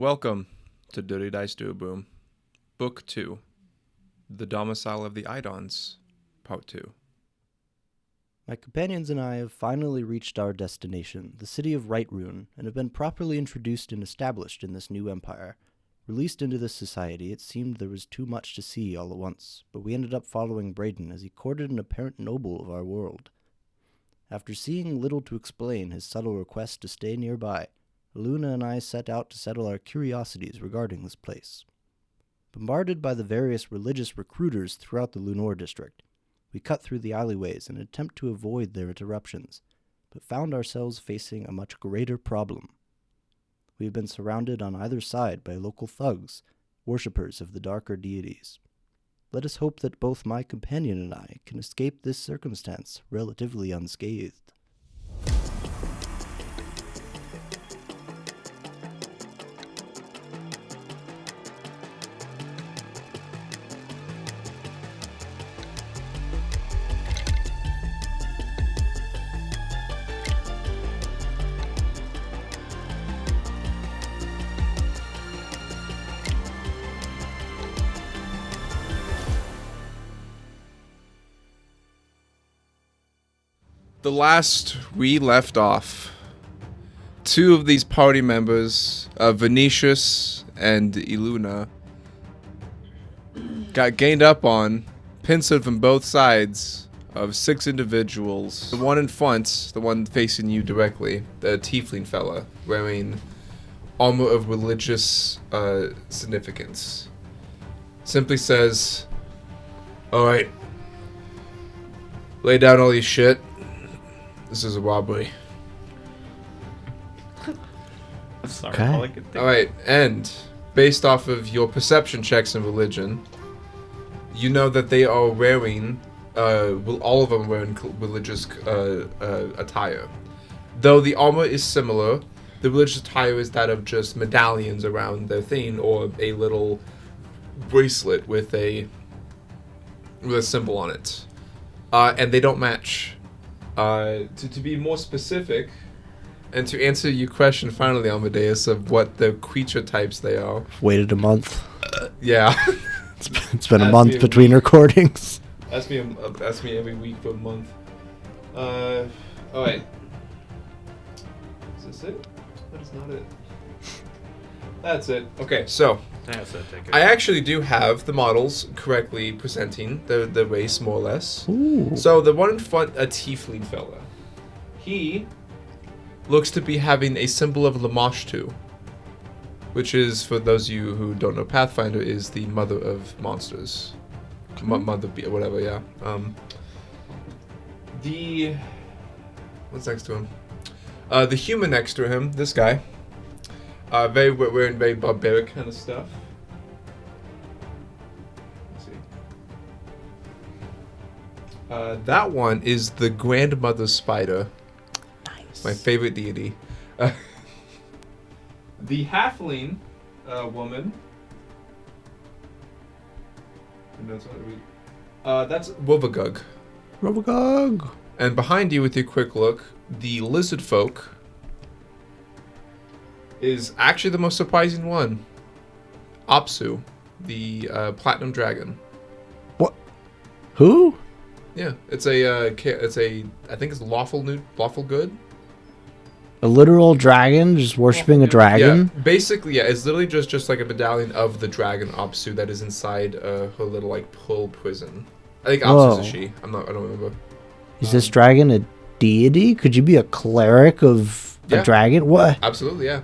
Welcome to Dirty Dice Duabrume, Book 2, The Domicile of the Idons, Part 2. My companions and I have finally reached our destination, the city of Rite-Rune, and have been properly introduced and established in this new empire. Released into this society, it seemed there was too much to see all at once, but we ended up following Braden as he courted an apparent noble of our world. After seeing little to explain his subtle request to stay nearby, Ilouna and I set out to settle our curiosities regarding this place. Bombarded by the various religious recruiters throughout the Lunor district, we cut through the alleyways in an attempt to avoid their interruptions, but found ourselves facing a much greater problem. We have been surrounded on either side by local thugs, worshippers of the darker deities. Let us hope that both my companion and I can escape this circumstance relatively unscathed. The last we left off, two of these party members, Venetious and Ilouna, got gained up on, pincered from both sides of 6 individuals. The one in front, the one facing you directly, the tiefling fella, wearing armor of religious significance, simply says, "Alright, lay down all your shit. This is a robbery." I'm sorry, Okay. all I could think. Alright, and based off of your perception checks in religion, you know that they are wearing, all of them are wearing religious attire. Though the armor is similar, the religious attire is that of just medallions around their thing, or a little bracelet with a symbol on it. And they don't match. To be more specific, and to answer your question finally, Amadeus, of what the creature types they are. Waited a month. Yeah. It's been a Ask month me between recordings. Ask me every week for a month. Alright. Is this it? That is not it. That's it. Okay, so I actually do have the models correctly presenting the race, more or less. Ooh. So the one in front, a tiefling fella. He looks to be having a symbol of Lamashtu, which is, for those of you who don't know Pathfinder, is the mother of monsters. Mother, whatever, yeah. What's next to him? The human next to him, this guy. Wearing very barbaric kind of stuff. Let's see. That one is the grandmother spider. Nice. My favorite deity. The halfling woman. That's what I read. That's Wovagug. Robogog. And behind you, with your quick look, the lizard folk is actually the most surprising one. Apsu, the platinum dragon. What? Who? Yeah, it's a I think it's lawful good. A literal dragon just worshipping a dragon? Yeah, basically, yeah, it's literally just like a medallion of the dragon Apsu that is inside her little like pearl prison. I think Apsu's a she. I don't remember. Is this dragon a deity? Could you be a cleric of a dragon? What? Absolutely, yeah.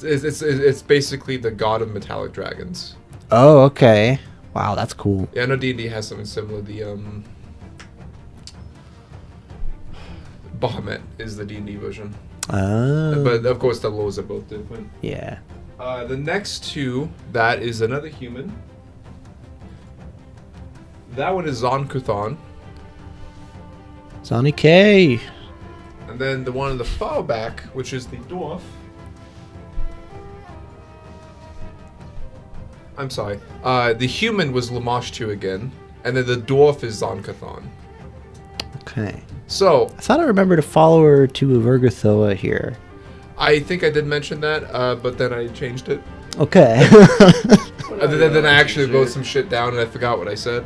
It's basically the god of metallic dragons. Oh, okay. Wow, that's cool. Yeah, I know D&D has something similar. The Bahamut is the D&D version. Oh. But of course the laws are both different. Yeah. The next two, that is another human. That one is Zon-Kuthon. Sonny K. And then the one in the far back, which is the dwarf. I'm sorry. The human was Lamashtu again, and then the dwarf is Zon-Kuthon. Okay. So I thought I remembered a follower to Vergothoa here. I think I did mention that, but then I changed it. Okay. Then I actually wrote some shit down and I forgot what I said.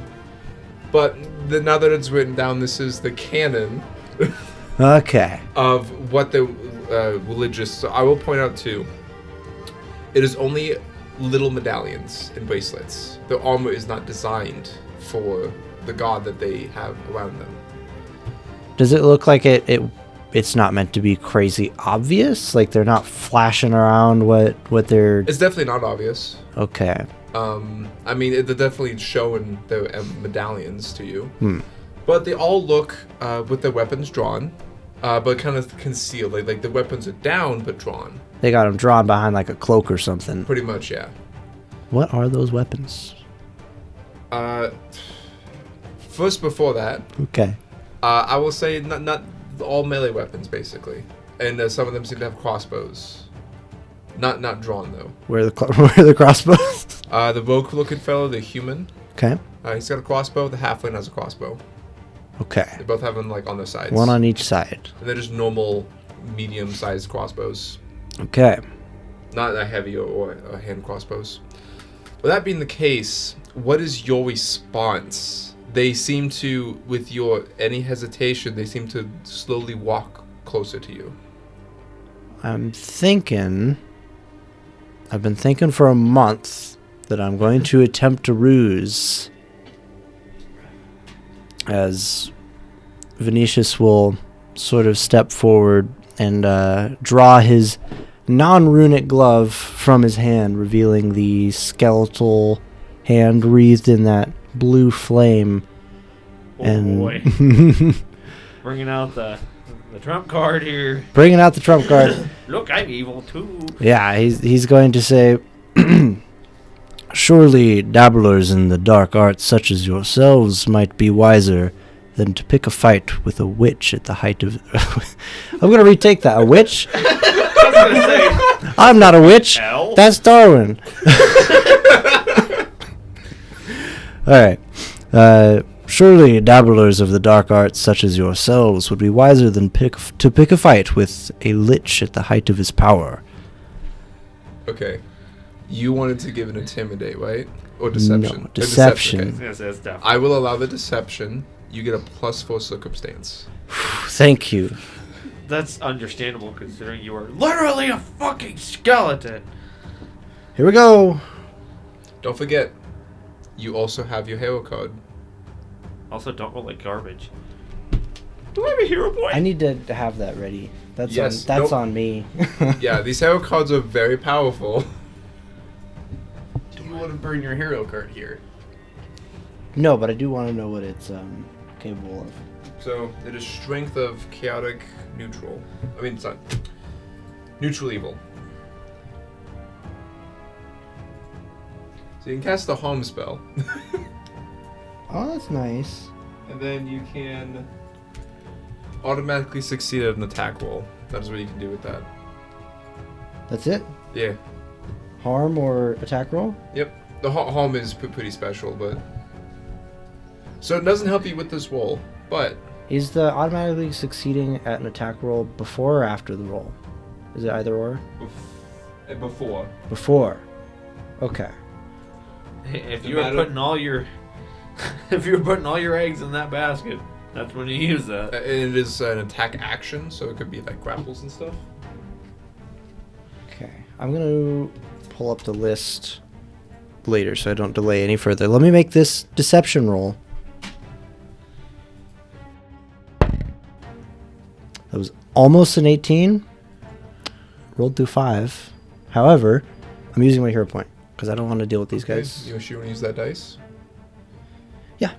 But now that it's written down, this is the canon Okay. of what the religious... So I will point out, too, it is only little medallions and bracelets. The armor is not designed for the god that they have around them. Does it look like it's not meant to be crazy obvious? Like they're not flashing around what they're... It's definitely not obvious. Okay. I mean, they're definitely showing their medallions to you. But they all look with their weapons drawn, but kind of concealed. Like the weapons are down, but drawn. They got them drawn behind like a cloak or something. Pretty much, yeah. What are those weapons? First, before that, Okay. I will say not all melee weapons, basically. And some of them seem to have crossbows. Not drawn, though. Where are the crossbows? The rogue-looking fellow, the human, Okay. he's got a crossbow. The halfling has a crossbow. Okay. They both have them, like, on their sides. One on each side. And they're just normal, medium-sized crossbows. Okay. Not a heavy or hand crossbows. With that being the case, what is your response? They seem to, with any hesitation, they seem to slowly walk closer to you. I've been thinking for a month that I'm going to attempt a ruse. As Venetious will sort of step forward and draw his non-runic glove from his hand, revealing the skeletal hand wreathed in that blue flame. Boy. Bringing out the trump card here. Bringing out the trump card. Look, I'm evil too. Yeah, he's going to say, surely dabblers in the dark arts such as yourselves might be wiser than to pick a fight with a witch at the height of... I'm going to retake that. A witch? I was gonna say, I'm not a witch. hell. That's Darwin. All right. Surely dabblers of the dark arts such as yourselves would be wiser than to pick a fight with a lich at the height of his power. Okay. You wanted to give an intimidate, right? Or deception? No, deception. I was gonna say it's definitely. I will allow the deception. You get a +4 circumstance. Thank you. That's understandable considering you are literally a fucking skeleton. Here we go. Don't forget, you also have your hero card. Also, don't roll like garbage. Do I have a hero point? I need to have that ready. That's Yes, that's nope. on me. Yeah, these hero cards are very powerful. Do you want to burn your hero card here? No, but I do want to know what it's capable of. So, it is strength of chaotic neutral. I mean, it's not. Neutral evil. So you can cast the harm spell. Oh, that's nice. And then you can automatically succeed at an attack roll. That is what you can do with that. That's it? Yeah. Harm or attack roll? Yep. The harm is pretty special, but... So it doesn't help you with this roll, but... Is the automatically succeeding at an attack roll before or after the roll? Is it either or? Before. Before. Okay. If No you were matter- putting all your, if you were putting all your eggs in that basket, that's when you use that. And it is an attack action, so it could be like grapples and stuff. Okay. I'm going to pull up the list later so I don't delay any further. Let me make this deception roll. That was almost an 18. Rolled through 5. However, I'm using my hero point because I don't want to deal with these guys. You want to use that dice? Yeah.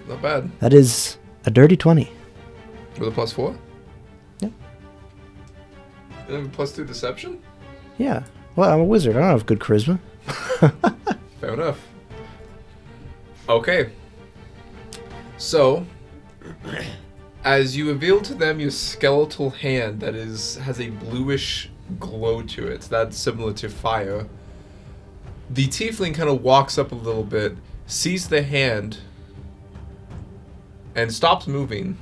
Not bad. That is a dirty 20. With a +4? Yep. You have a +2 deception? Yeah. Well, I'm a wizard. I don't have good charisma. Fair enough. Okay. So, as you reveal to them your skeletal hand that has a bluish glow to it, that's similar to fire, the tiefling kind of walks up a little bit, sees the hand, and stops moving.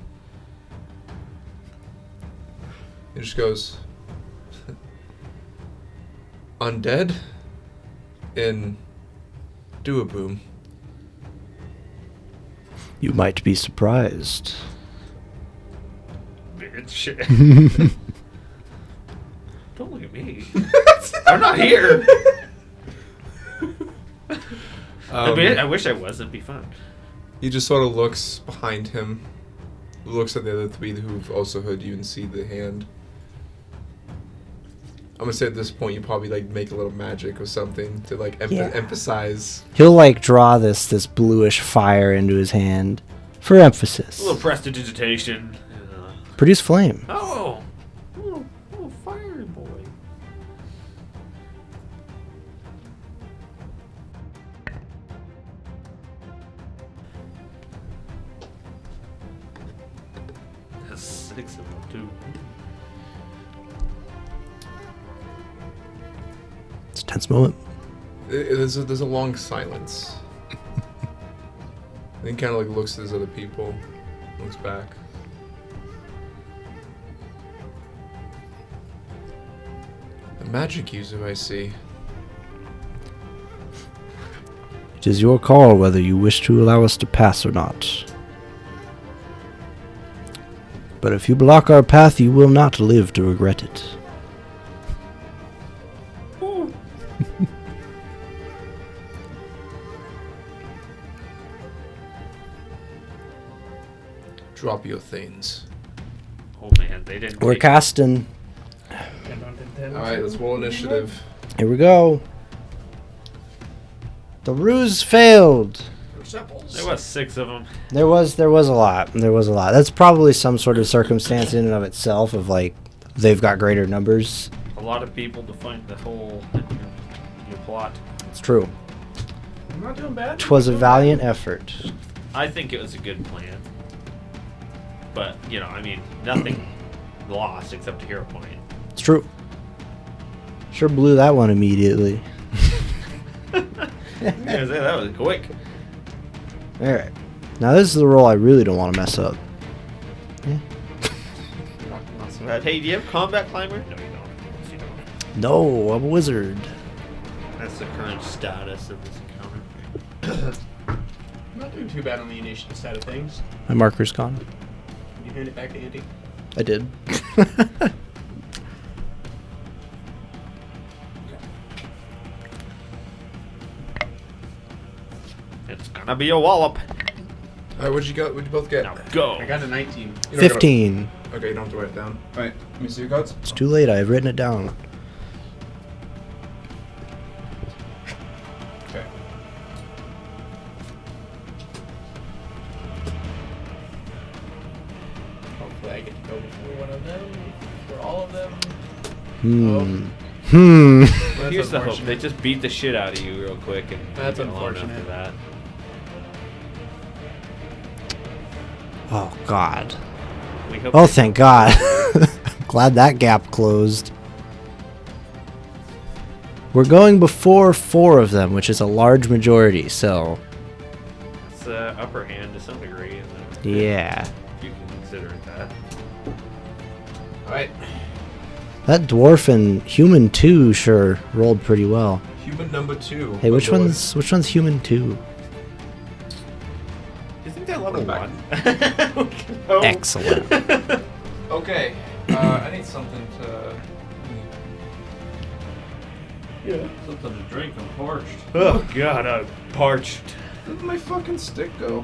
He just goes, undead in Duabrume. You might be surprised. Bitch. Don't look at me. I'm not here. I wish I was. It'd be fun. He just sort of looks behind him, looks at the other three who've also heard you and see the hand. I'm gonna say at this point you probably like make a little magic or something to like emphasize. He'll like draw this bluish fire into his hand for emphasis. A little prestidigitation. Produce flame. Oh, little fire boy. That's 6 of them too. It's a tense moment. There's a long silence. Then kind of like looks at his other people, looks back. A magic user, I see. It is your call whether you wish to allow us to pass or not. But if you block our path, you will not live to regret it. Drop your things. Oh man, they didn't. We're casting. Alright, let's roll initiative. Here we go. The ruse failed. There was 6 of them. There was a lot. There was a lot. That's probably some sort of circumstance in and of itself of like they've got greater numbers. A lot of people to find the hole in your plot. It's true. I'm not doing bad. 'Twas a valiant effort. I think it was a good plan. But, you know, I mean, nothing lost except a hero point. It's true. Sure blew that one immediately. Yeah, that was quick. Alright. Now this is the roll I really don't want to mess up. Yeah. Not so bad. Hey, do you have combat climber? No, you don't. Yes, you don't. No, I'm a wizard. That's the current status of this encounter. I'm not doing too bad on the initiative side of things. My marker's gone. Can you hand it back to Andy? I did. It's gonna be a wallop. Alright, what'd you both get? Now go. I got a 19. You don't 15. gotta- okay, you don't have to write it down. Alright, let me see your cards. It's too late. I've written it down. Okay. Hopefully I get to go before one of them. For all of them. That's Here's the hope. unfortunate. They just beat the shit out of you real quick and That's you get along unfortunate. after that. Oh, God. We hope Oh, they- thank God. Glad that gap closed. We're going before 4 of them, which is a large majority, so... It's upper hand to some degree. Isn't it? Yeah. You can consider it that. Alright. That dwarf and human 2 sure rolled pretty well. Human number 2. Hey, which one's human 2? Do you think they're level Back. 1? Oh. Excellent. Okay, I need something to... Yeah. Something to drink. I'm parched. Oh God, I'm parched. Where did my fucking stick go?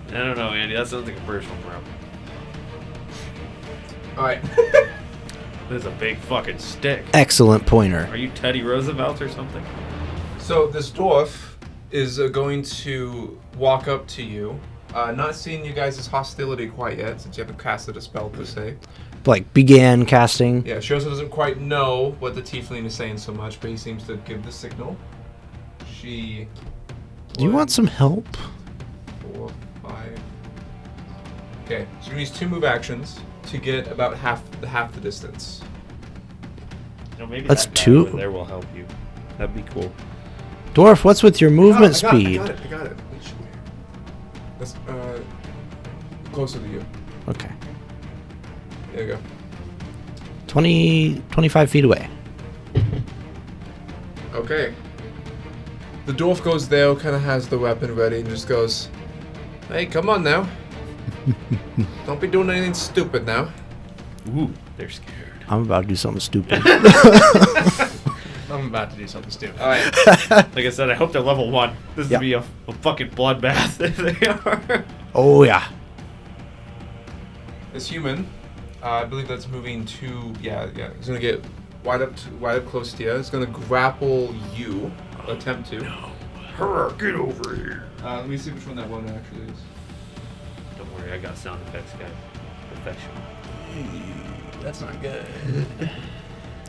I don't know, Andy. That sounds like a personal problem. Alright. This is a big fucking stick. Excellent pointer. Are you Teddy Roosevelt or something? So this dwarf is going to walk up to you, not seeing you guys' hostility quite yet, since you haven't casted a spell per se. Like, began casting. Yeah, she also doesn't quite know what the tiefling is saying so much, but he seems to give the signal. She... Do you want some help? 4, 5... Okay, so she needs 2 move actions to get about half the distance. No, maybe That's that guy 2. over there will help you. That'd be cool. Dwarf, what's with your movement speed? I got it. That's, closer to you. Okay. There you go. 25 feet away. Okay. The dwarf goes there, kind of has the weapon ready, and just goes, "Hey, come on now. Don't be doing anything stupid now." Ooh, they're scared. I'm about to do something stupid. I'm about to do something stupid. All right. Like I said, I hope they're level 1. This is Yep. be a fucking bloodbath if they are. Oh, yeah. This human, I believe that's moving to. Yeah. He's gonna get wide up close to you. He's gonna grapple you. Attempt to. No. Hurrah, get over here. Let me see which one that one actually is. Don't worry, I got sound effects guy. Perfection. That's not good.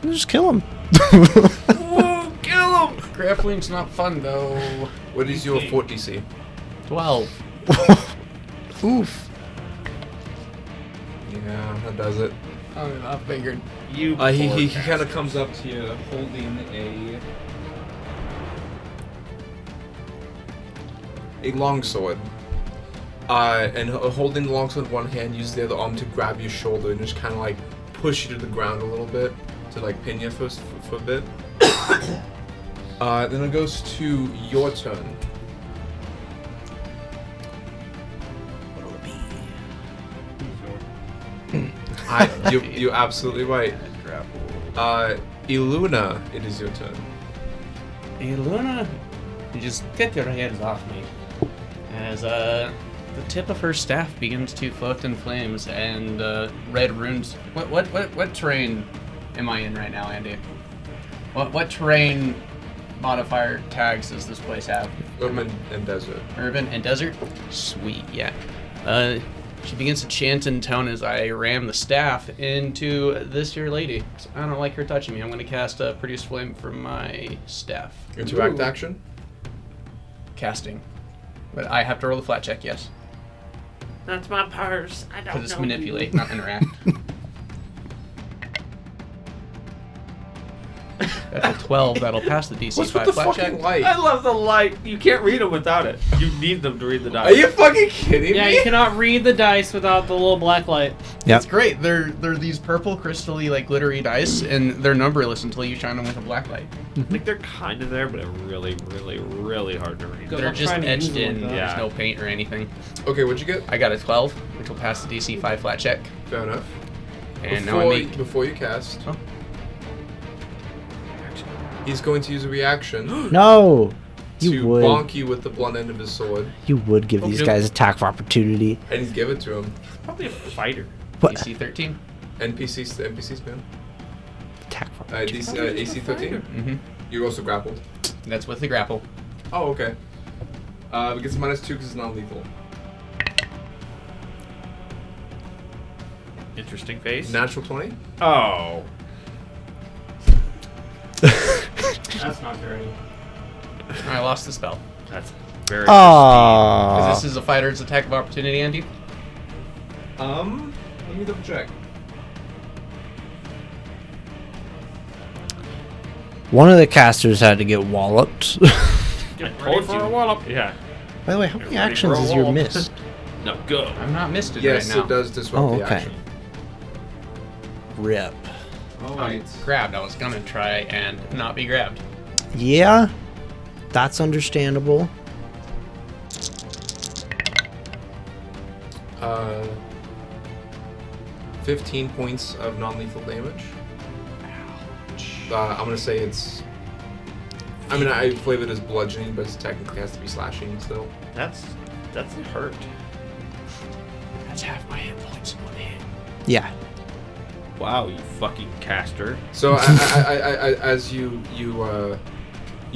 Just kill him. Whoa, kill him! Grappling's not fun though. What is your fort DC? 12. Oof. Yeah, that does it. I figured. You He poor kind of bastard. comes up to you holding a longsword. And holding the longsword in one hand, uses the other arm to grab your shoulder and just kind of like push you to the ground a little bit to like pin you for a bit. Then it goes to your turn. You're absolutely right. Ilouna, it is your turn. Hey, Luna, you just get your hands off me. As the tip of her staff begins to float in flames and red runes. What terrain am I in right now, Andy? What terrain modifier tags does this place have? Urban and desert. Urban and desert? Sweet, yeah. She begins to chant in tone as I ram the staff into this here lady. I don't like her touching me. I'm going to cast Produce Flame from my staff. Interact Ooh. action. Casting. But I have to roll the flat check, yes. That's my purse. I don't know. Because it's manipulate, not interact. That's a 12. That'll pass the DC What's 5 with the flat fucking check. light? I love the light. You can't read them without it. You need them to read the dice. Are you fucking kidding Yeah, me? you cannot read the dice without the little black light. Yep. It's great. They're these purple, crystally, like glittery dice, and they're numberless until you shine them with a black light. Like they're kind of there, but they're really, really, really hard to read. Good They're luck just trying to use etched them in. like that. There's Yeah. no paint or anything. Okay, what'd you get? I got a 12, which will pass the DC 5 flat check. Fair enough. And now I make... Before you cast, Oh. he's going to use a reaction No. You to would. bonk you with the blunt end of his sword, You would give these Okay. guys attack of opportunity. and he's give it to him. Probably a fighter. What? DC 13. NPCs, man. Attack of DC, AC 13. Mm-hmm. You're also grappled. That's with the grapple. Oh, okay. It gets -2 because it's not lethal. Interesting face. Natural 20. Oh. That's not very. I lost the spell. That's very Aww. Because this is a fighter's attack of opportunity, Andy. Let me double check. One of the casters had to get walloped. Get ready for a wallop. Yeah. By the way, how many Get ready actions for a is your wallop. mist? No, go. I'm not missed it Yes, right now. it does disrupt Oh, the okay. action. Rip. Oh, Grabbed. I was gonna try and not be grabbed. Yeah, that's understandable. 15 points of non-lethal damage. I'm gonna say it's. I mean, I flavor it as bludgeoning, but it technically has to be slashing still. That's a hurt. That's half my hit points in one hit. Yeah. Wow, you fucking caster. So as you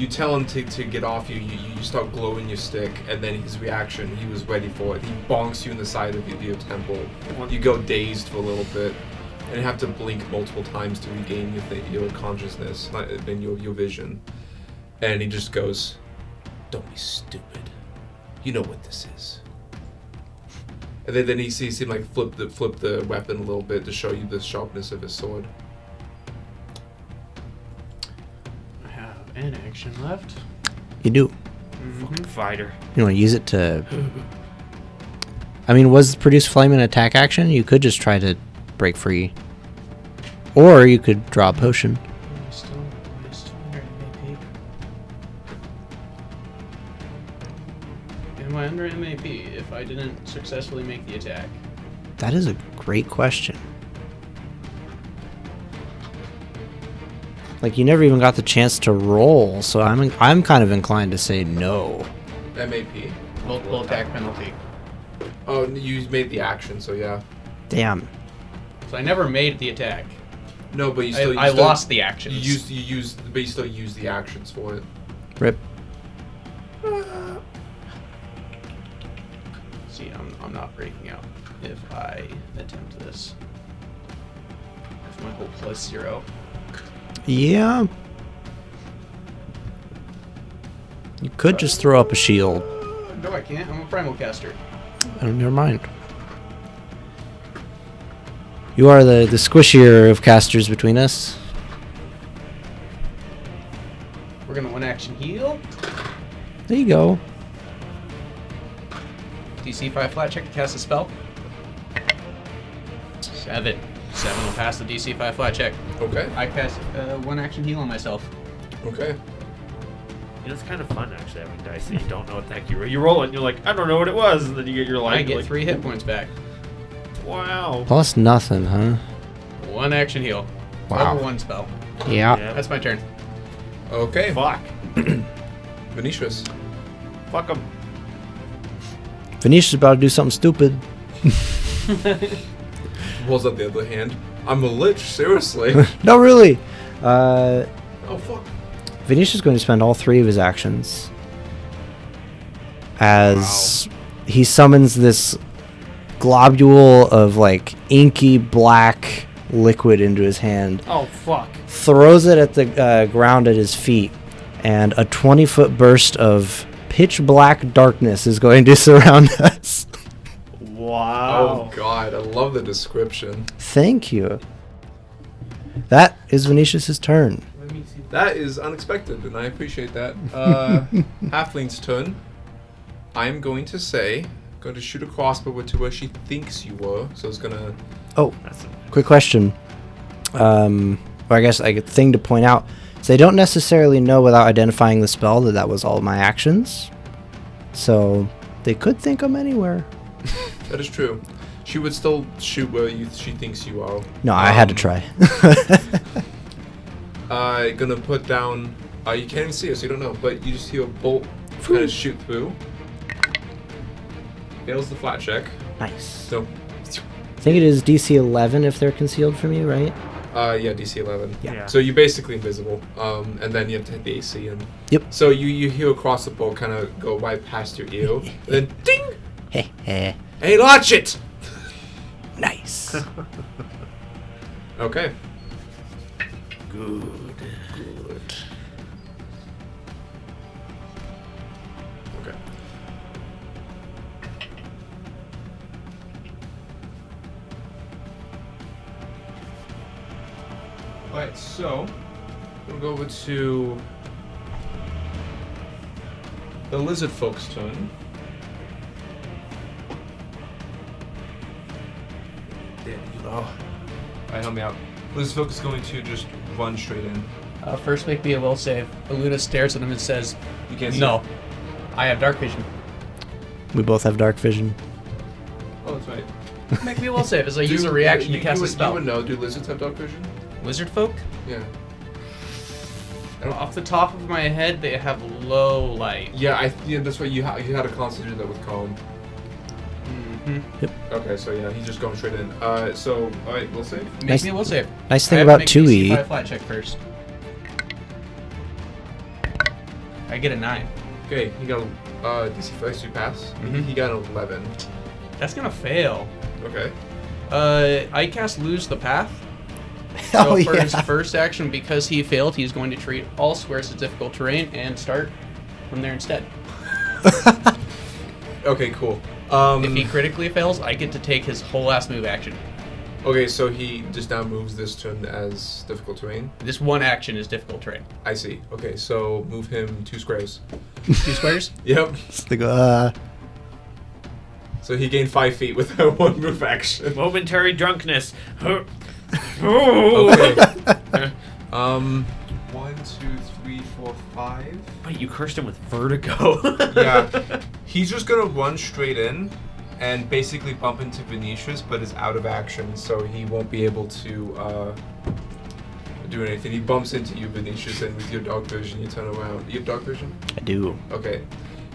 tell him to get off you, you start glowing your stick, and then his reaction, he was ready for it. He bonks you in the side of your temple. You go dazed for a little bit, and you have to blink multiple times to regain your consciousness and your vision. And he just goes, "Don't be stupid. You know what this is." And then he sees him like flip the weapon a little bit to show you the sharpness of his sword. I have an action left. You do. Fucking fighter. You want to use it to. I mean, was produce flame an attack action? You could just try to break free. Or you could draw a potion. Am I still under MAP? Am I under MAP if I didn't successfully make the attack? That is a great question. Like, you never even got the chance to roll, so I'm kind of inclined to say no. MAP. Multiple attack penalty. Oh, you made the action, so yeah. Damn. So I never made the attack. No, but you still. I lost the actions. You used, but you still use the actions for it. Rip. See, I'm not breaking out if I attempt this. If my whole +0. Yeah. You could just throw up a shield. No, I can't. I'm a primal caster. Oh, never mind. You are the squishier of casters between us. We're gonna one action heal. There you go. DC 5 flat check to cast a spell. 7. 7 will pass the DC 5 flat check. Okay. I cast one action heal on myself. Okay. You know, it's kind of fun actually having dice that you don't know what the heck you roll it and you're like, I don't know what it was, and then you get your life. I get 3 hit points back. Wow. Plus nothing, huh? One action heal. Wow. Level 1 spell. Yeah. That's my turn. Okay. Fuck. Venetious. Fuck them. Venetia's about to do something stupid. Rolls up the other hand. I'm a lich, seriously. No, really. Oh fuck. Venetia's going to spend all 3 of his actions as he summons this globule of like inky black liquid into his hand, Oh, fuck. throws it at the ground at his feet, and a 20-foot burst of pitch black darkness is going to surround us. Wow. Oh god, I love the description. Thank you. That is Venetia's turn. That is unexpected, and I appreciate that. Halfling's turn. I'm going to shoot a crossbow to where she thinks you were. So it's gonna. Oh, quick question. Or I guess a thing to point out is they don't necessarily know without identifying the spell that was all my actions. So they could think I'm anywhere. That is true. She would still shoot where she thinks you are. No, I had to try. Gonna put down. You can't even see it, so you don't know. But you just hear a bolt kind of shoot through. Fails the flat check. Nice. So, I think it is DC 11 if they're concealed from you, right? yeah, DC 11. Yeah. So you're basically invisible. And then you have to hit the AC. And Yep. so you hear across the bolt kind of go right past your ear. And then ding! Heh heh. Hey, launch it! Nice. Okay. Good. Okay. Alright, so we'll go over to the lizard folk's turn. There you go. Alright, help me out. Lizard folk is going to just run straight in. First make me a will save. Illuna stares at him and says, You can't see. no, I have dark vision. We both have dark vision. Oh, that's right. Make me a will save as I use a reaction to cast a You spell. would know. Do lizards have dark vision? Lizard folk? Yeah. Off the top of my head, they have low light. Yeah, that's why you had a constantly do that with Colin. Mm-hmm. Okay, so yeah, he's just going straight in. So, alright, we'll save. Make Nice- me a will save. Nice I thing have to about make a DC 2E. 5 flat check first. I get a 9. Okay, he got a DC 5 to pass. Mhm. He got an 11. That's gonna fail. Okay. I cast Lose the Path. So Oh, for yeah. his first action, because he failed, he's going to treat all squares as difficult terrain and start from there instead. Okay, cool. If he critically fails, I get to take his whole last move action. Okay, so he just now moves this turn as difficult terrain. This one action is difficult terrain. I see. Okay, so move him 2 squares. 2 squares? Yep. It's like, So he gained 5 feet with that one move action. Momentary drunkenness. Huh. Okay. 1, 2, 3, 4, 5. Wait, you cursed him with vertigo. Yeah. He's just gonna run straight in and basically bump into Venetius, but is out of action, so he won't be able to do anything. He bumps into you, Venetius, and with your dark vision, you turn around. You have dark vision? I do. Okay.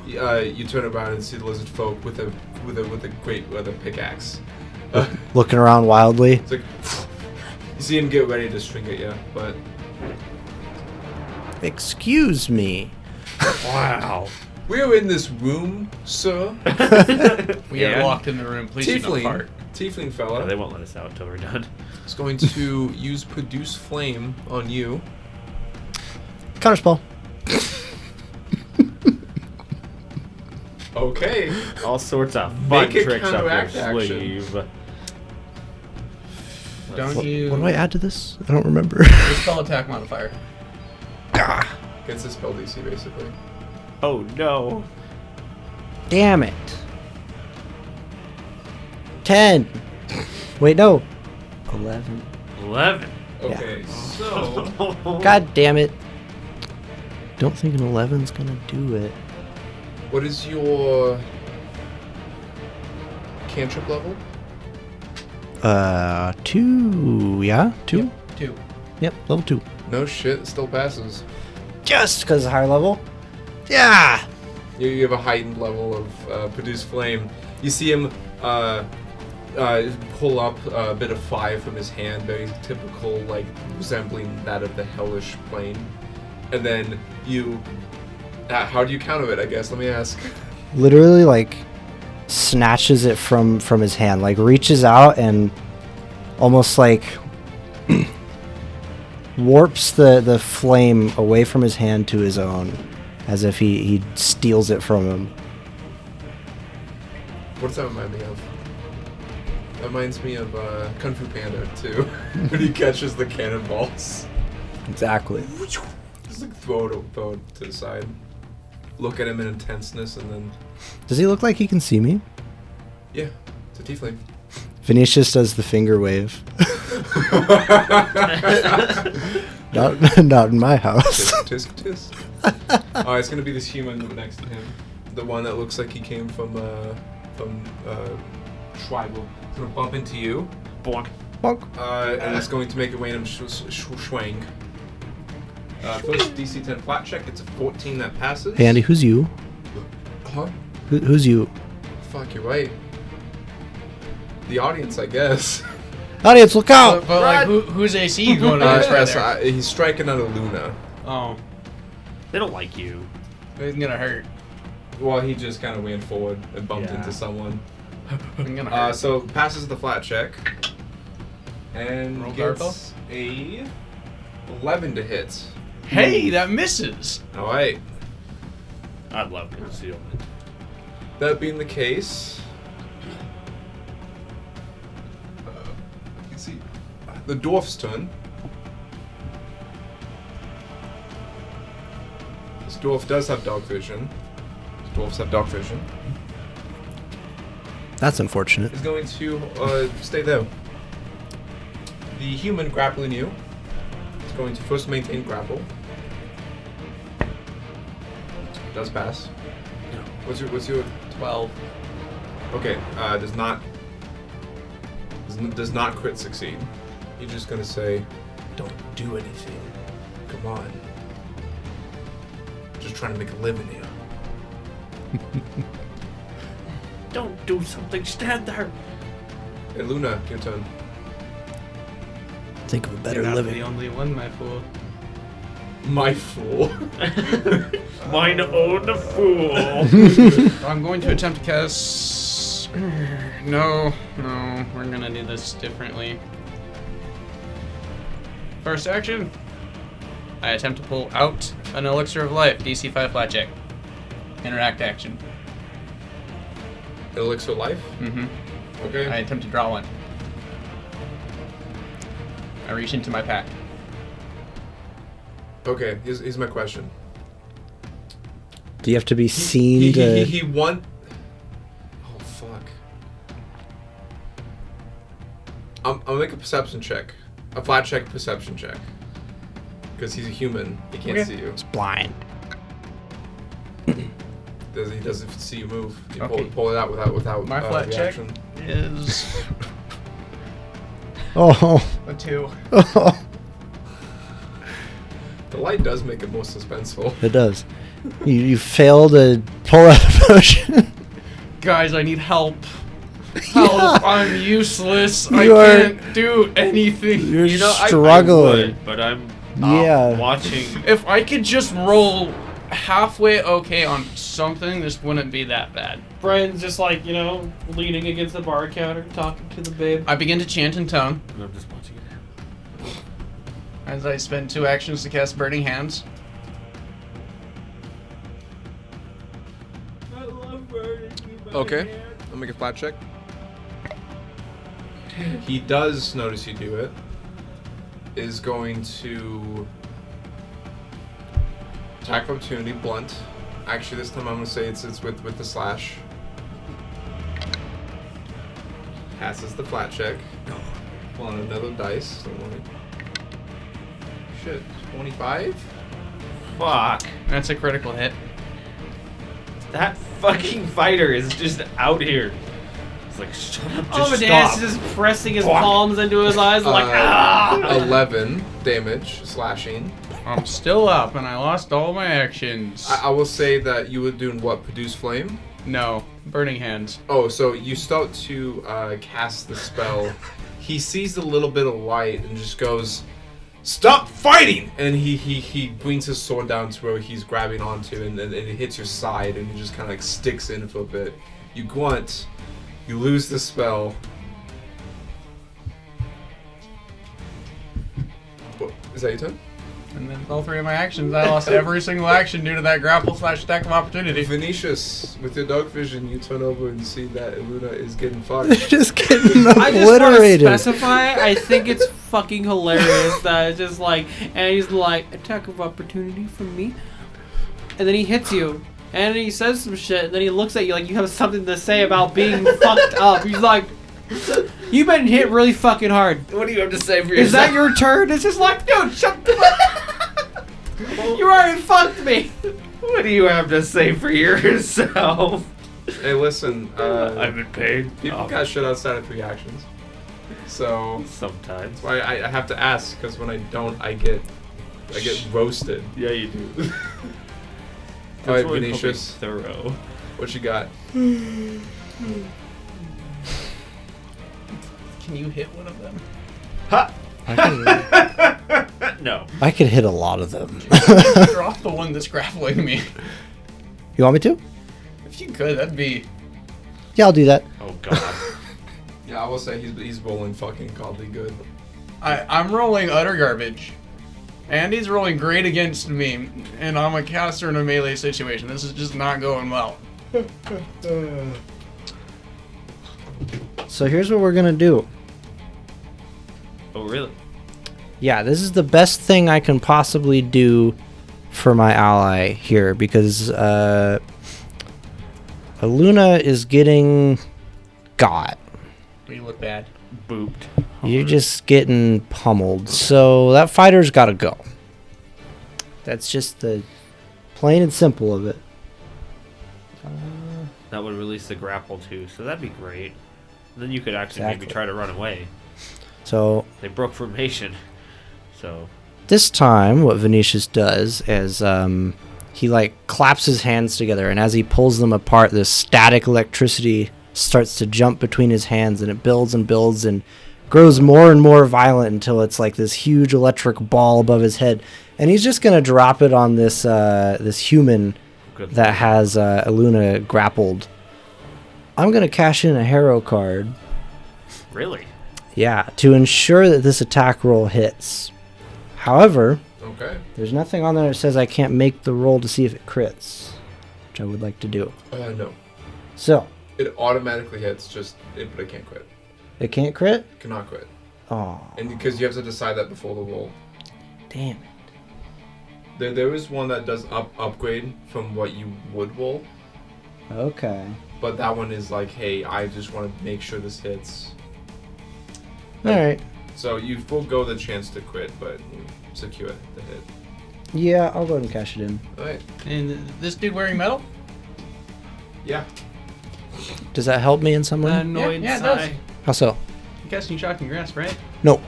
You turn around and see the lizard folk with a great leather pickaxe. Looking around wildly. It's like you see him get ready to string at you, but Excuse me. Wow. we're in this room, sir. We are locked in the room. Please do not fart. Tiefling No, fella they won't let us out until we're done. is going to use produce flame on you. Counterspell. Okay. All sorts of fun Make a tricks up your counteract action. sleeve. Don't What you? do I add to this? I don't remember. Your spell attack modifier. Gets the spell DC basically. Oh no. Damn it. 10. Wait, no. 11. 11. Okay, so God damn it. Don't think an 11's gonna do it. what is your cantrip level? 2. Yeah? 2? 2. Yep, level 2. No shit, it still passes. Just because higher level? Yeah! You have a heightened level of produce flame. You see him pull up a bit of fire from his hand, very typical, like resembling that of the hellish plane. And then you, how do you counter it? I guess. Let me ask. Literally, like, snatches it from his hand. Like, reaches out and almost, like, warps the flame away from his hand to his own. As if he steals it from him. What does that remind me of? That reminds me of Kung Fu Panda too, when he catches the cannonballs. Exactly. Just like throw it to the side. Look at him in intenseness, and then Does he look like he can see me? yeah, it's a tiefling. Venetius does the finger wave. Not in my house. Tisk tisk tisk. Oh, it's gonna be this human next to him, the one that looks like he came from Schweigel. It's gonna bump into you, Bonk. and it's going to make a random swang. First DC 10 flat check. It's a 14 that passes. Hey Andy, who's you? Huh? Who's you? Fuck, you're right. The audience, I guess. Audience, look out! But like, who's AC you going against right there? He's striking out of Luna. Oh, They don't like you. it's gonna hurt. Well, he just kind of ran forward and bumped Yeah. into someone. I'm gonna hurt. So passes the flat check and Roll gets a 11 to hit. Hey, that misses. All right. I love concealment. That being the case, let's see, the dwarf's turn. This dwarf does have dark vision. Dwarves have dark vision. That's unfortunate. Is going to stay there. The human grappling you is going to first maintain grapple. Does pass. What's your 12. okay? Does not crit succeed. You're just gonna say, don't do anything. Come on. Just trying to make a living here. Don't do something. Stand there. Hey Luna, your turn. Think of a better You're not living. the only one, my fool. My fool. Mine own fool. I'm going to attempt to cast. No, we're gonna do this differently. First action, I attempt to pull out an elixir of life, DC 5 flat check. Interact action. Elixir life. Mm-hmm. Okay. I attempt to draw one. I reach into my pack. Okay. Here's my question. Do you have to be seen to... He won. Oh fuck. I'm gonna make a perception check. A flat check, perception check. Because he's a human, he can't see you. It's blind. He doesn't see you move. You Okay. pull it out without My flat reaction. check is Oh. a 2. The light does make it more suspenseful. It does. You fail to pull out a potion. Guys, I need help. Help! I'm useless. You I are- can't do anything. You're You know, I struggling. would, but I'm Yeah. watching. If I could just roll halfway okay on something, this wouldn't be that bad. Brian's just like, you know, leaning against the bar counter, talking to the babe. I begin to chant in tongue I'm just watching it. as I spend 2 actions to cast Burning Hands. Okay, I'll make a flat check. He does notice you do it. Is going to attack of opportunity, blunt. Actually, this time I'm gonna say it's with the slash. Passes the flat check. Pull on another dice. Don't worry. Shit, 25. Fuck. That's a critical hit. That fucking fighter is just out here. It's like, shut up, Oh, just Amadeus stop. is just pressing his Fuck. palms into his eyes, like, ah! 11 damage, slashing. I'm still up and I lost all my actions. I will say that you were doing what? Produce flame? No, Burning Hands. Oh, so you start to cast the spell. He sees a little bit of light and just goes, "Stop fighting!" And he brings his sword down to where he's grabbing onto, and then it hits your side, and it just kind of like sticks in for a bit. You grunt. You lose the spell. What, is that your turn? And then all 3 of my actions, I lost every single action due to that grapple/attack of opportunity. Venetious, with your dark vision, you turn over and see that Ilouna is getting fucked. Just getting I just want to obliterated. specify, I think it's fucking hilarious that it's just like, and he's like, attack of opportunity from me. And then he hits you. And he says some shit, and then he looks at you like you have something to say about being fucked up. He's like, you've been hit really fucking hard. What do you have to say for Is that yourself? your turn? It's just like, dude, shut the fuck. You already fucked me. What do you have to say for yourself? Hey, listen, I'm in pain. people got shit outside of 3 actions. So Sometimes. that's why I have to ask, because when I don't, I get roasted. Yeah, you do. All right, That's why we Venetious, call me thorough. what you got? Can you hit one of them? Ha! No. I could hit a lot of them. Drop the one that's grappling me. You want me to? If you could, that'd be... Yeah, I'll do that. Oh god. Yeah, I will say he's rolling fucking godly good. I'm rolling utter garbage. Andy's rolling great against me, and I'm a caster in a melee situation. This is just not going well. So here's what we're gonna do. Oh really? Yeah, this is the best thing I can possibly do for my ally here, because Ilouna is getting got. You look bad. Booped. You're just getting pummeled. So that fighter's gotta go. That's just the plain and simple of it. That would release the grapple too, so that'd be great. Then you could actually Exactly. maybe try to run away. So They broke formation. So this time, what Venetious does is he like claps his hands together, and as he pulls them apart, this static electricity starts to jump between his hands, and it builds and grows more and more violent until it's like this huge electric ball above his head. And he's just gonna drop it on this this human good. that has Ilouna grappled. I'm gonna cash in a hero card. Really? Yeah, to ensure that this attack roll hits. However, Okay. there's nothing on there that says I can't make the roll to see if it crits, which I would like to do. No. So, It automatically hits, but it can't quit. it can't crit? It cannot quit. Oh, And because you have to decide that before the roll. damn it. There is one that does upgrade from what you would roll, Okay. but that one is like, hey, I just want to make sure this hits. Alright. So you forego the chance to crit, but you secure the hit. Yeah, I'll go ahead and cash it in. Alright. And this dude wearing metal? Yeah. Does that help me in some way? Annoyed Yeah, it does. sigh. How so? I'm casting Shocking Grasp, right? No.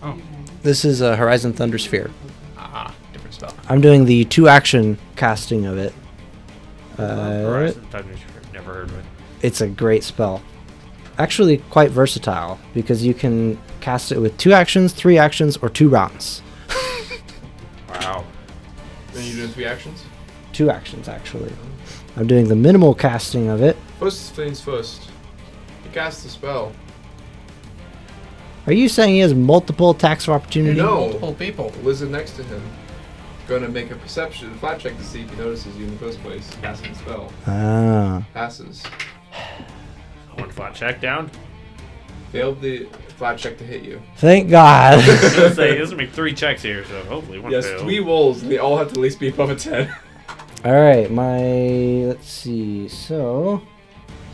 Oh. This is a Horizon Thunder Sphere. Ah, different spell. I'm doing the 2-action casting of it. Horizon Thunder, never heard of it. It's a great spell. Actually, quite versatile because you can cast it with 2 actions, 3 actions, or 2 rounds. Wow. Then you doing 3 actions? 2 actions, actually. I'm doing the minimal casting of it. First things first. You cast the spell. Are you saying he has multiple attacks of opportunity? No. Multiple people. The lizard next to him. Gonna make a perception flat check to see if he notices you in the first place. Casting the spell. Ah. Passes. One flat check down. Failed the flat check to hit you. Thank God. I was gonna say, this will make 3 checks here, so hopefully one Yes, failed. 3 rolls, and they all have to at least be above a 10. Alright, let's see. So,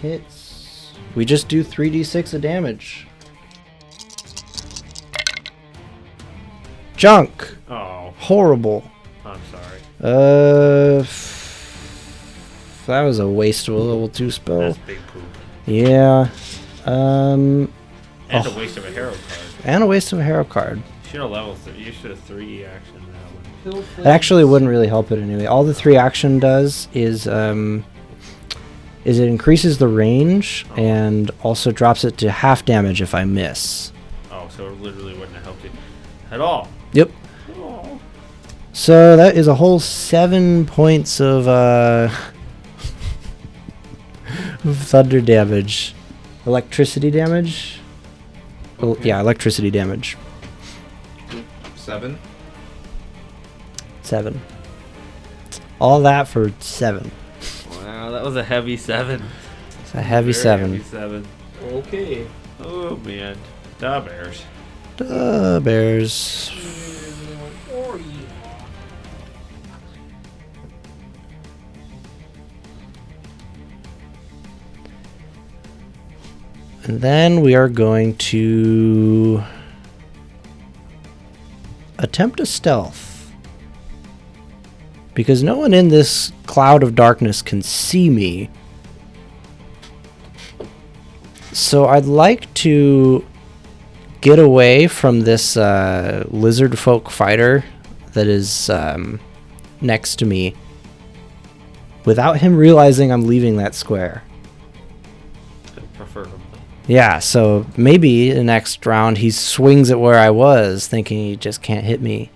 hits. We just do 3d6 of damage. Junk. Oh, Horrible. I'm sorry. That was a waste of a level 2 spell. That's big poop. Yeah. And a waste of a hero card. And a waste of a hero card. You should have level 3. You should have 3 action that one. It actually wouldn't really help it anyway. All the 3 action does is it increases the range and also drops it to half damage if I miss. Oh, so it literally wouldn't have helped you at all. Yep. Oh. So that is a whole 7 points of thunder damage. Electricity damage? Oh, Okay. yeah, electricity damage. 7. 7. All that for 7. Wow, that was a heavy 7. It's a heavy Very 7. Heavy 7. Okay. Oh man, da bears. Duh, bears. And then we are going to attempt a stealth. Because no one in this cloud of darkness can see me. So I'd like to get away from this lizard folk fighter that is next to me without him realizing I'm leaving that square. Preferably. Yeah, so maybe the next round he swings at where I was, thinking he just can't hit me.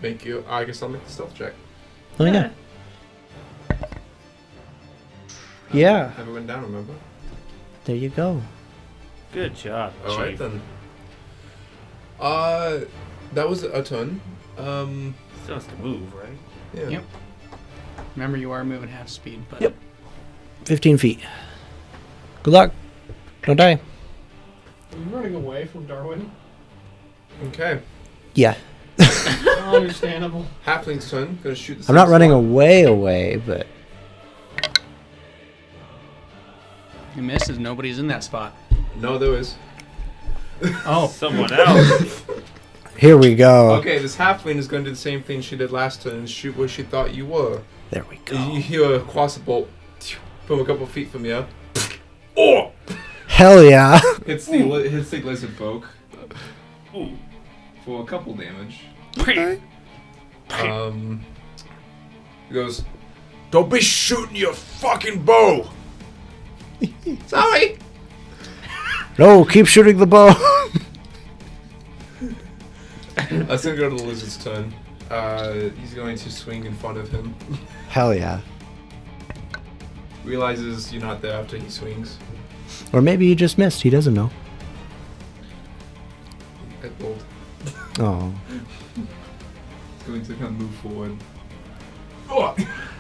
Make you. I guess I'll make the stealth check. Oh yeah. Yeah, Have it went down, remember? there you go. Good job, Chief. Alright then. That was a turn. Still has to move, right? Yeah. Yep. Remember, you are moving half speed, but Yep. 15 feet. Good luck. Don't die. Are you running away from Darwin? Okay. Yeah. Understandable. Halfling's turn. Gonna shoot the I'm not same running slot. away, but you misses. Nobody's in that spot. No, there is. Oh, Someone else. here we go. Okay, this halfling is gonna do the same thing she did last turn and shoot where she thought you were. There we You go. hear a crossbow from a couple feet from you. Oh! Hell yeah. Hits the lizard folk Ooh. for a couple damage. Okay. He goes, "Don't be shooting your fucking bow." Sorry. No, keep shooting the bow. That's gonna go to the lizard's turn. He's going to swing in front of him. Hell yeah. Realizes you're not there after he swings. Or maybe he just missed. He doesn't know. It rolled. Oh. He's going to kind of move forward. Oh!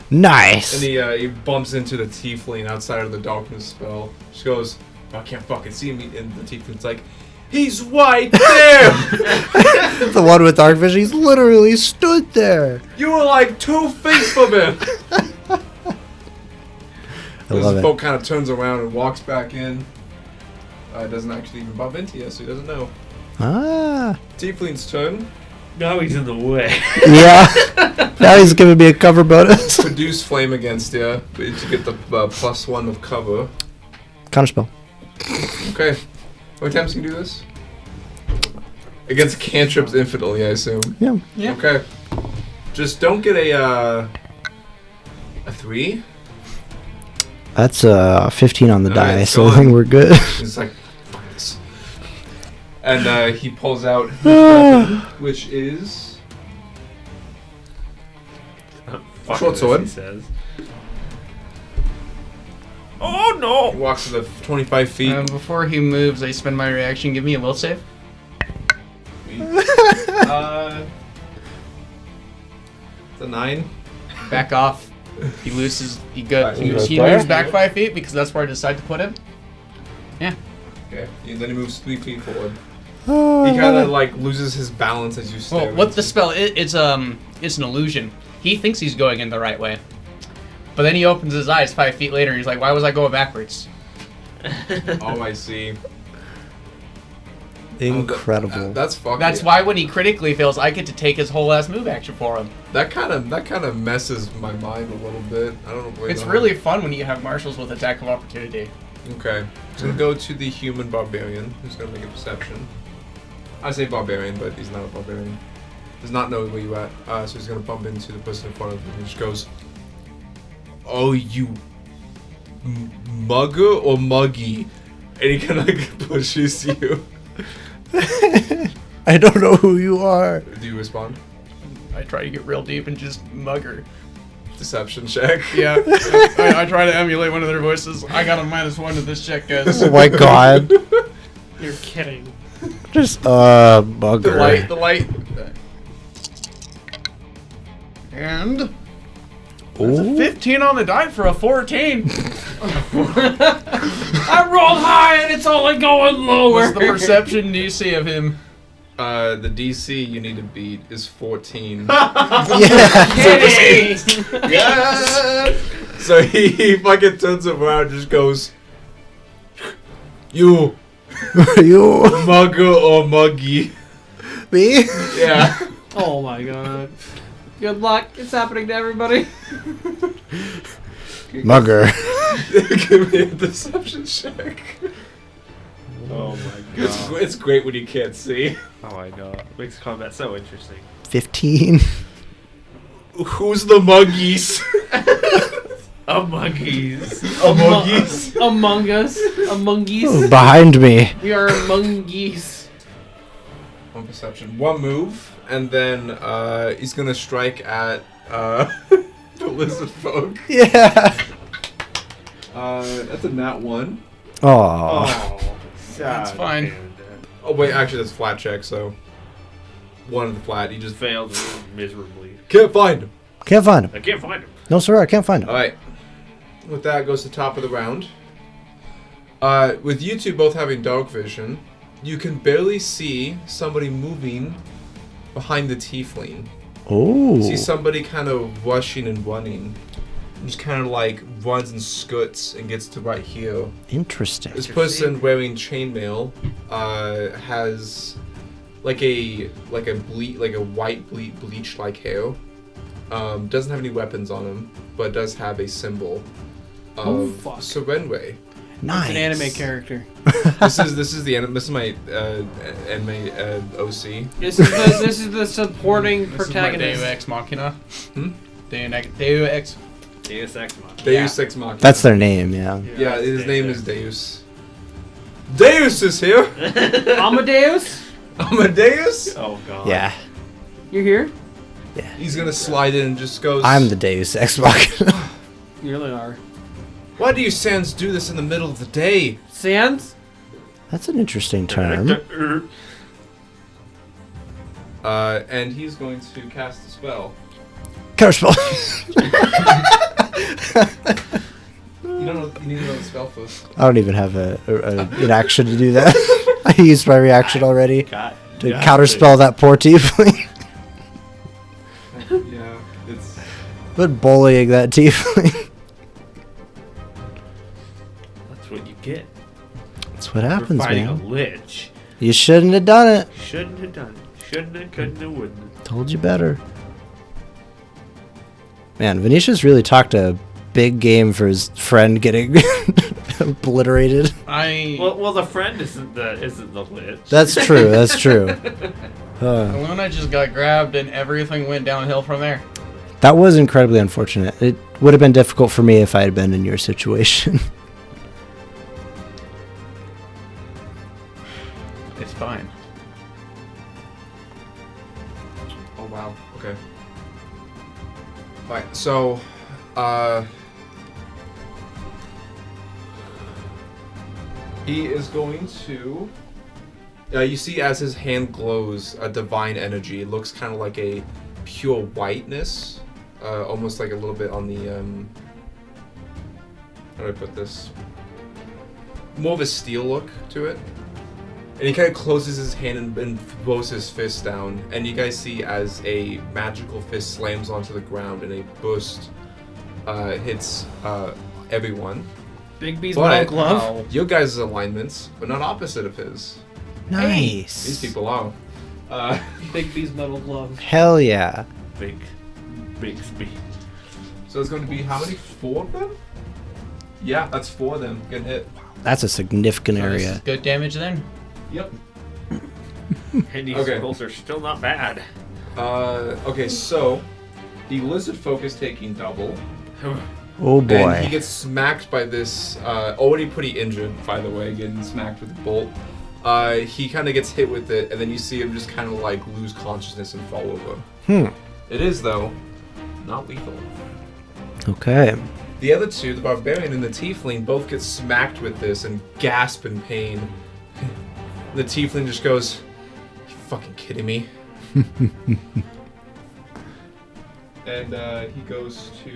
Nice. And he bumps into the tiefling outside of the darkness spell. She goes, "I can't fucking see me." And the tiefling's like, "He's right there! The one with dark vision, he's literally stood there. You were like 2 feet from him!" I love The it. folk kind of turns around and walks back in. Doesn't actually even bump into you, so he doesn't know. Ah. Tiefling's turn. Now he's in the way. Yeah. Now he's giving me a cover bonus. Produce flame against you, but you get the +1 of cover. Counterspell. Okay. How many times can you do this? Against cantrips infinitely, I assume. Yeah. Yeah. Okay. Just don't get a 3. That's 15 on the All die, right, so go I think on. we're good. It's like, fuck this. And he pulls out his weapon, which is Fuck Short this, sword. He says. Oh no! he walks to the 25 feet. Before he moves, I spend my reaction. Give me a will save. It's a 9. Back off. He loses. He goes. He goes He there? moves back 5 feet because that's where I decide to put him. Okay. And then he moves 3 feet forward. Oh, He kind of like loses his balance as you stare. Well, what into- the spell? It's an illusion. He thinks he's going in the right way, but then he opens his eyes 5 feet later and he's like, "Why was I going backwards?" Oh, I see. incredible. That's fucking. That's why when he critically fails, I get to take his whole ass move action for him. That kind of messes my mind a little bit. I don't know. It's really fun when you have marshals with attack of opportunity. Okay. He's gonna go to the human barbarian, who's gonna make a perception. I say barbarian, but he's not a barbarian. Does not know where you at. So he's gonna bump into the person in front of him. He just goes, "Oh, you mugger or muggy?" And he kind of like pushes you. I don't know who you are. Do you respond? I try to get real deep and just mug her. Deception check. Yeah, I try to emulate one of their voices. I got a -1 to this check, guys. Oh my god. You're kidding. Just, The bugger. light. And Ooh. 15 on the die for a 14. I rolled high and it's only going lower. What's the perception DC of him? The DC you need to beat is 14. Yeah. Kidding. Yeah. So he fucking turns around and just goes, "You you. mugger or muggy?" Me? Yeah. Oh my god. Good luck. It's happening to everybody. Mugger. Give me a deception check. Oh my It's great when you can't see. Oh my god. Makes combat so interesting. 15. Who's the muggies? Amonggies. Muggies. Among us. Among geese. Behind me. We are among geese. One perception. One move, and then he's gonna strike at the lizard folk. Yeah. That's a nat 1. Oh. Oh. That's fine. Oh wait, actually that's flat check, so 1 of the flat. He just Failed miserably. can't find him. Can't find him. I can't find him. No, sir, I can't find him. Alright. With that goes the top of the round. With you two both having dark vision, you can barely see somebody moving behind the tiefling. Oh. See somebody kind of rushing and running. Just kind of like runs and scoots and gets to right here. Interesting. This person wearing chainmail has like a white bleach like hair. Doesn't have any weapons on him, but does have a symbol Oh, of fuck. Serenway. Nice. It's an anime character. This is my anime OC. This is the supporting This is my protagonist. Deus Ex Machina. Hmm? Deus Ex. Deus Ex Machina. Deus Ex Machina. That's their name, yeah. Yeah, his Deus name Ex. is Deus. Deus is here. Amadeus, Amadeus. Oh god. Yeah. you're here. He's gonna slide in and just goes. I'm the Deus Ex Machina. You really are. Why do you Sans do this in the middle of the day? Sans. That's an interesting term. And he's going to cast a spell. Counterspell. You don't know. You need to know the spell first. I don't even have an action to do that. I used my reaction already God. to God. counterspell that poor tiefling. Yeah, it's. But bullying that tiefling. That's what We're happens, fighting man. a lich. You shouldn't have done it. Shouldn't have done it. Shouldn't have, couldn't have, wouldn't have. Told you better. Man, Venetius really talked a big game for his friend getting obliterated. Well, the friend isn't the lich. That's true. That's true. Ilouna just got grabbed and everything went downhill from there. That was incredibly unfortunate. It would have been difficult for me if I had been in your situation. It's fine. Oh wow. Okay. Alright, so he is going to you see as his hand glows a divine energy. It looks kind of like a pure whiteness, almost like a little bit on the how do I put this? More of a steel look to it. And he kind of closes his hand and throws his fist down. And you guys see as a magical fist slams onto the ground and a burst hits everyone. Big B's But metal glove. your guys' alignments are not opposite of his. Nice. These people are. Big B's metal glove. Hell yeah. Big speed. So it's going to be how many? 4 of them? Yeah, that's 4 of them getting hit. That's a significant So this is area. good damage then? Yep. And these Okay. rolls are still not bad. Okay, so the lizard folk is taking double. Oh boy. And he gets smacked by this, already pretty injured, by the way, getting smacked with the bolt. He kind of gets hit with it, and then you see him just kind of like lose consciousness and fall over. It is, though, not lethal. Okay. The other two, the barbarian and the tiefling, both get smacked with this and gasp in pain. The tiefling just goes, "You fucking kidding me?" And he goes to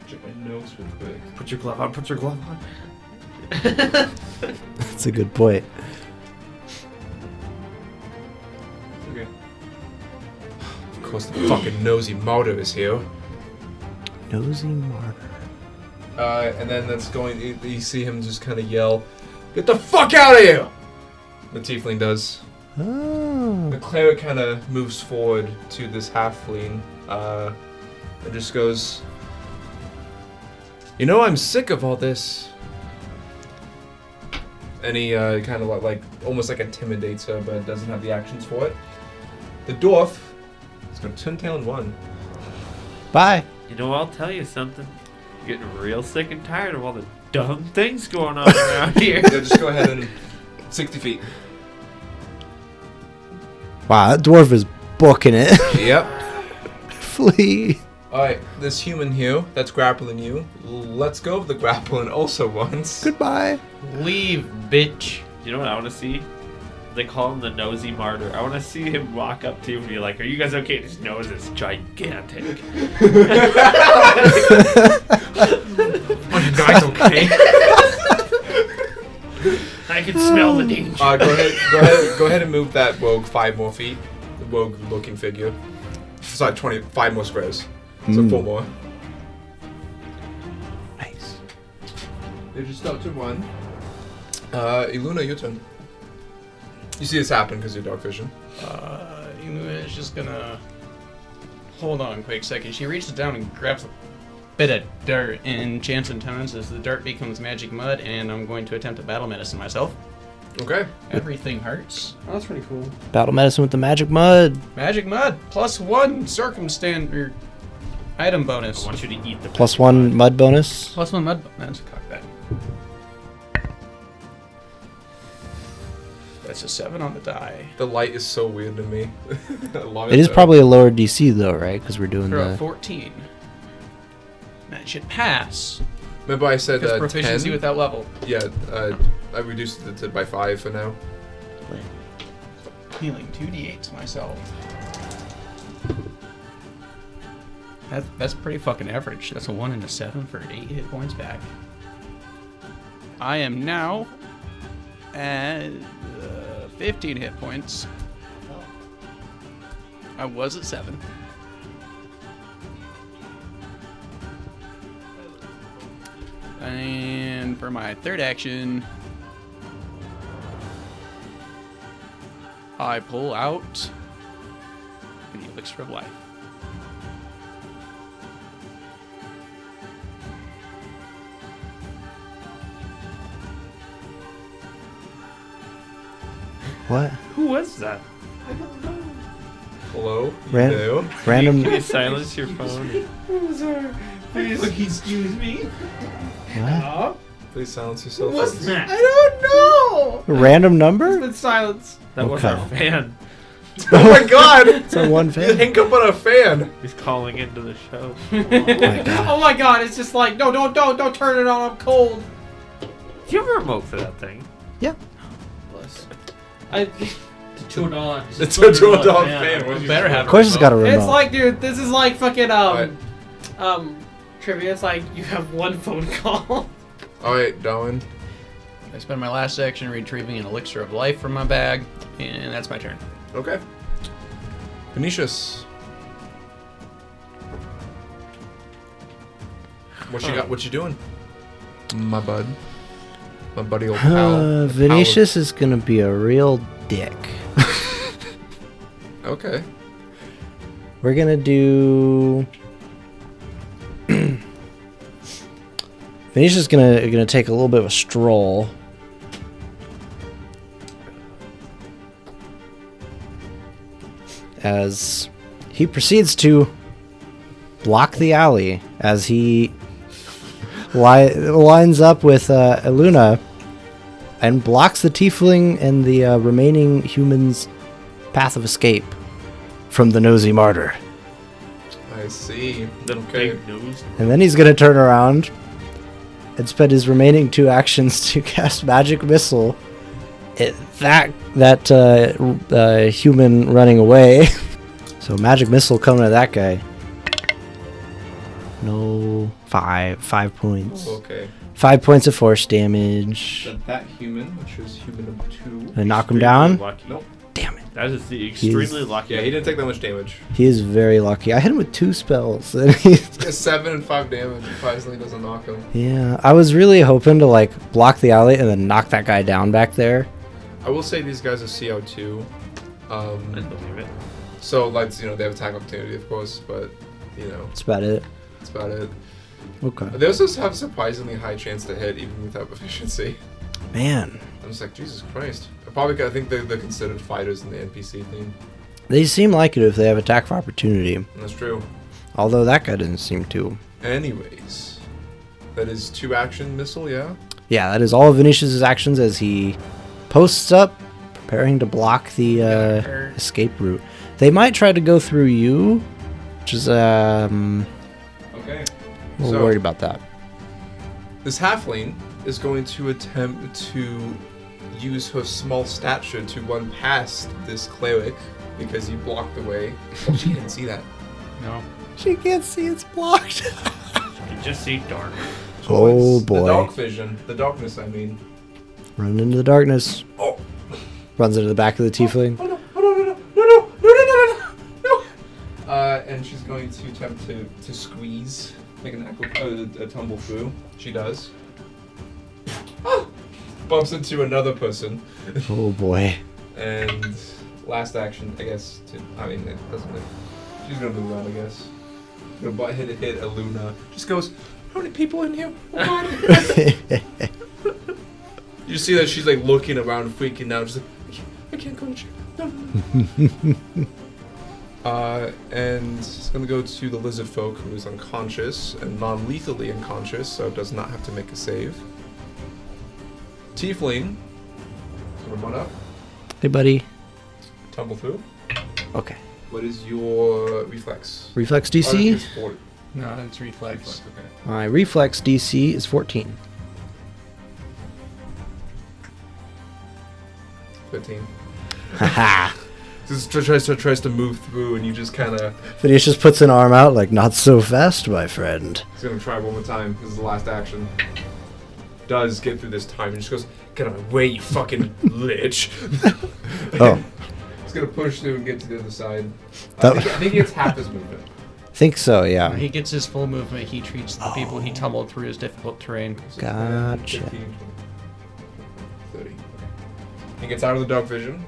check my notes real quick. Put your glove on. Put your glove on. That's a good point. Okay. Of course, the fucking nosy martyr is here. Nosy martyr. And then that's going. You see him just kind of yell, "Get the fuck out of here!" The tiefling does. Oh. The cleric kind of moves forward to this halfling, and just goes, "You know, I'm sick of all this." And he kind of like almost like intimidates her, but doesn't have the actions for it. The dwarf is going to turn tail and run. Bye. You know, I'll tell you something. You're getting real sick and tired of all the dumb things going on around here. Yeah, just go ahead and 60 feet. Wow, that dwarf is booking it. Yep. Flee. Alright, this human here that's grappling you, let's go of the grappling also once. Goodbye. Leave, bitch. You know what I want to see? They call him the nosy martyr. I want to see him walk up to you and be like, "Are you guys okay?" His nose is gigantic. Are you guys okay? I can smell the danger. Go ahead and move that rogue 5 more feet. The rogue-looking figure. Sorry, 25 more squares. So 4 more. Nice. They just start to run. Ilouna, your turn. You see this happen because you're dark vision. Ilouna is just gonna hold on a quick second. She reaches down and grabs a bit of dirt and chants and tones as the dirt becomes magic mud, and I'm going to attempt to battle medicine myself. Okay. Everything hurts. Oh, that's pretty cool. Battle medicine with the magic mud. Magic mud +1 circumstance or item I bonus. want you to eat the +1 mud bonus. +1 mud bonus. Cock that. That's a 7 on the die. The light is so weird to me. I love It is though. probably a lower DC though, right? Because we're doing For a the. 14. That should pass. Remember I said Because proficiency 10? with that level. Yeah, I reduced it to by 5 for now. Healing 2d8 to myself. That's pretty fucking average. That's a 1 and a 7 for 8 hit points back. I am now at 15 hit points. I was at 7. And for my third action, I pull out the elixir of life. What? Who was that? Hello? Ran- Hello? Random. Can you silence your phone? Please, excuse me. What? Please silence yourself. What's that? I don't know. Random number? With silence. That was Okay. our fan. Oh my god! It's a one You fan. hang up on a fan! He's calling into the show. Oh my god, it's just like, no, don't turn it on, I'm cold. Do you have a remote for that thing? Yeah. It's $2. It's a $2 fan. What did you Better say? have Of course, it's got a remote. like, dude, this is like fucking, What? trivia. It's like, you have one phone call. Alright, Darwin. I spend my last action retrieving an elixir of life from my bag, and that's my turn. Okay. Venetious. What you got? What you doing? My bud. My buddy old pal. Venetious is gonna be a real dick. Okay. We're gonna do. Venetious is gonna take a little bit of a stroll. As he proceeds to block the alley as he lines up with Ilouna and blocks the tiefling and the remaining humans' path of escape from the nosy martyr. I see. The Okay. big nose. And then he's going to turn around and spend his remaining 2 actions to cast Magic Missile at that human running away. So Magic Missile coming at that guy. No, 5 points. Okay. 5 points of force damage. So that human, which is human number 2. And knock him down. Lucky. Nope. Damn it. That is the extremely lucky. Yeah, he didn't take that much damage. He is very lucky. I hit him with 2 spells. And he's, He has 7 and 5 damage. Surprisingly, doesn't knock him. yeah, I was really hoping to like block the alley and then knock that guy down back there. I will say these guys are CO2. I believe it. So, like, you know, they have attack opportunity, of course, but, you know, That's about it. that's about it. Okay. They also have surprisingly high chance to hit, even without proficiency. Man, I'm just like, Jesus Christ. I think they're considered fighters in the NPC theme. they seem like it if they have attack for opportunity. And that's true. Although that guy doesn't seem to. Anyways, that is 2 action missile, yeah? Yeah, that is all of Venetius' actions as he posts up, preparing to block the escape route. They might try to go through you, which is Okay. a little worried about that. This halfling is going to attempt to use her small stature to run past this cleric because you blocked the way. Oh, she didn't see that. No. She can't see it's blocked. You can just see dark. Oh, it's boy. The dark vision. The darkness, I mean. Run into the darkness. Oh. Runs into the back of the tiefling. Oh no! Oh no! No! No! No! No! No! No! No! No! And she's going to attempt to squeeze, make a tumble through. She does. Ah! Bumps into another person, Oh boy. and last action, I guess. It doesn't. She's gonna move around, I guess. Gonna hit Ilouna. Just goes. How many people in here? Oh God. You see that she's like looking around, freaking out. Just like, I can't go to check. No. And it's gonna go to the lizard folk who is unconscious and non-lethally unconscious, so does not have to make a save. Tiefling, gonna run up, Hey, buddy. tumble through. Okay. What is your reflex? Reflex Oh, DC? it's 40. No, it's reflex. Reflex, okay. My reflex DC is 14. 15. Haha. Just tries to move through, and you just kind of. Venetius puts an arm out like, not so fast, my friend. He's gonna try one more time. This is the last action. Does get through this time, and just goes, "Get out of my way, you fucking lich!" Oh. He's gonna push through and get to the other side. That- I think he gets half his movement. Think so, yeah. When he gets his full movement, he treats the people he tumbled through as difficult terrain. So 10, Gotcha. 15, 20, 30. He gets out of the dark vision.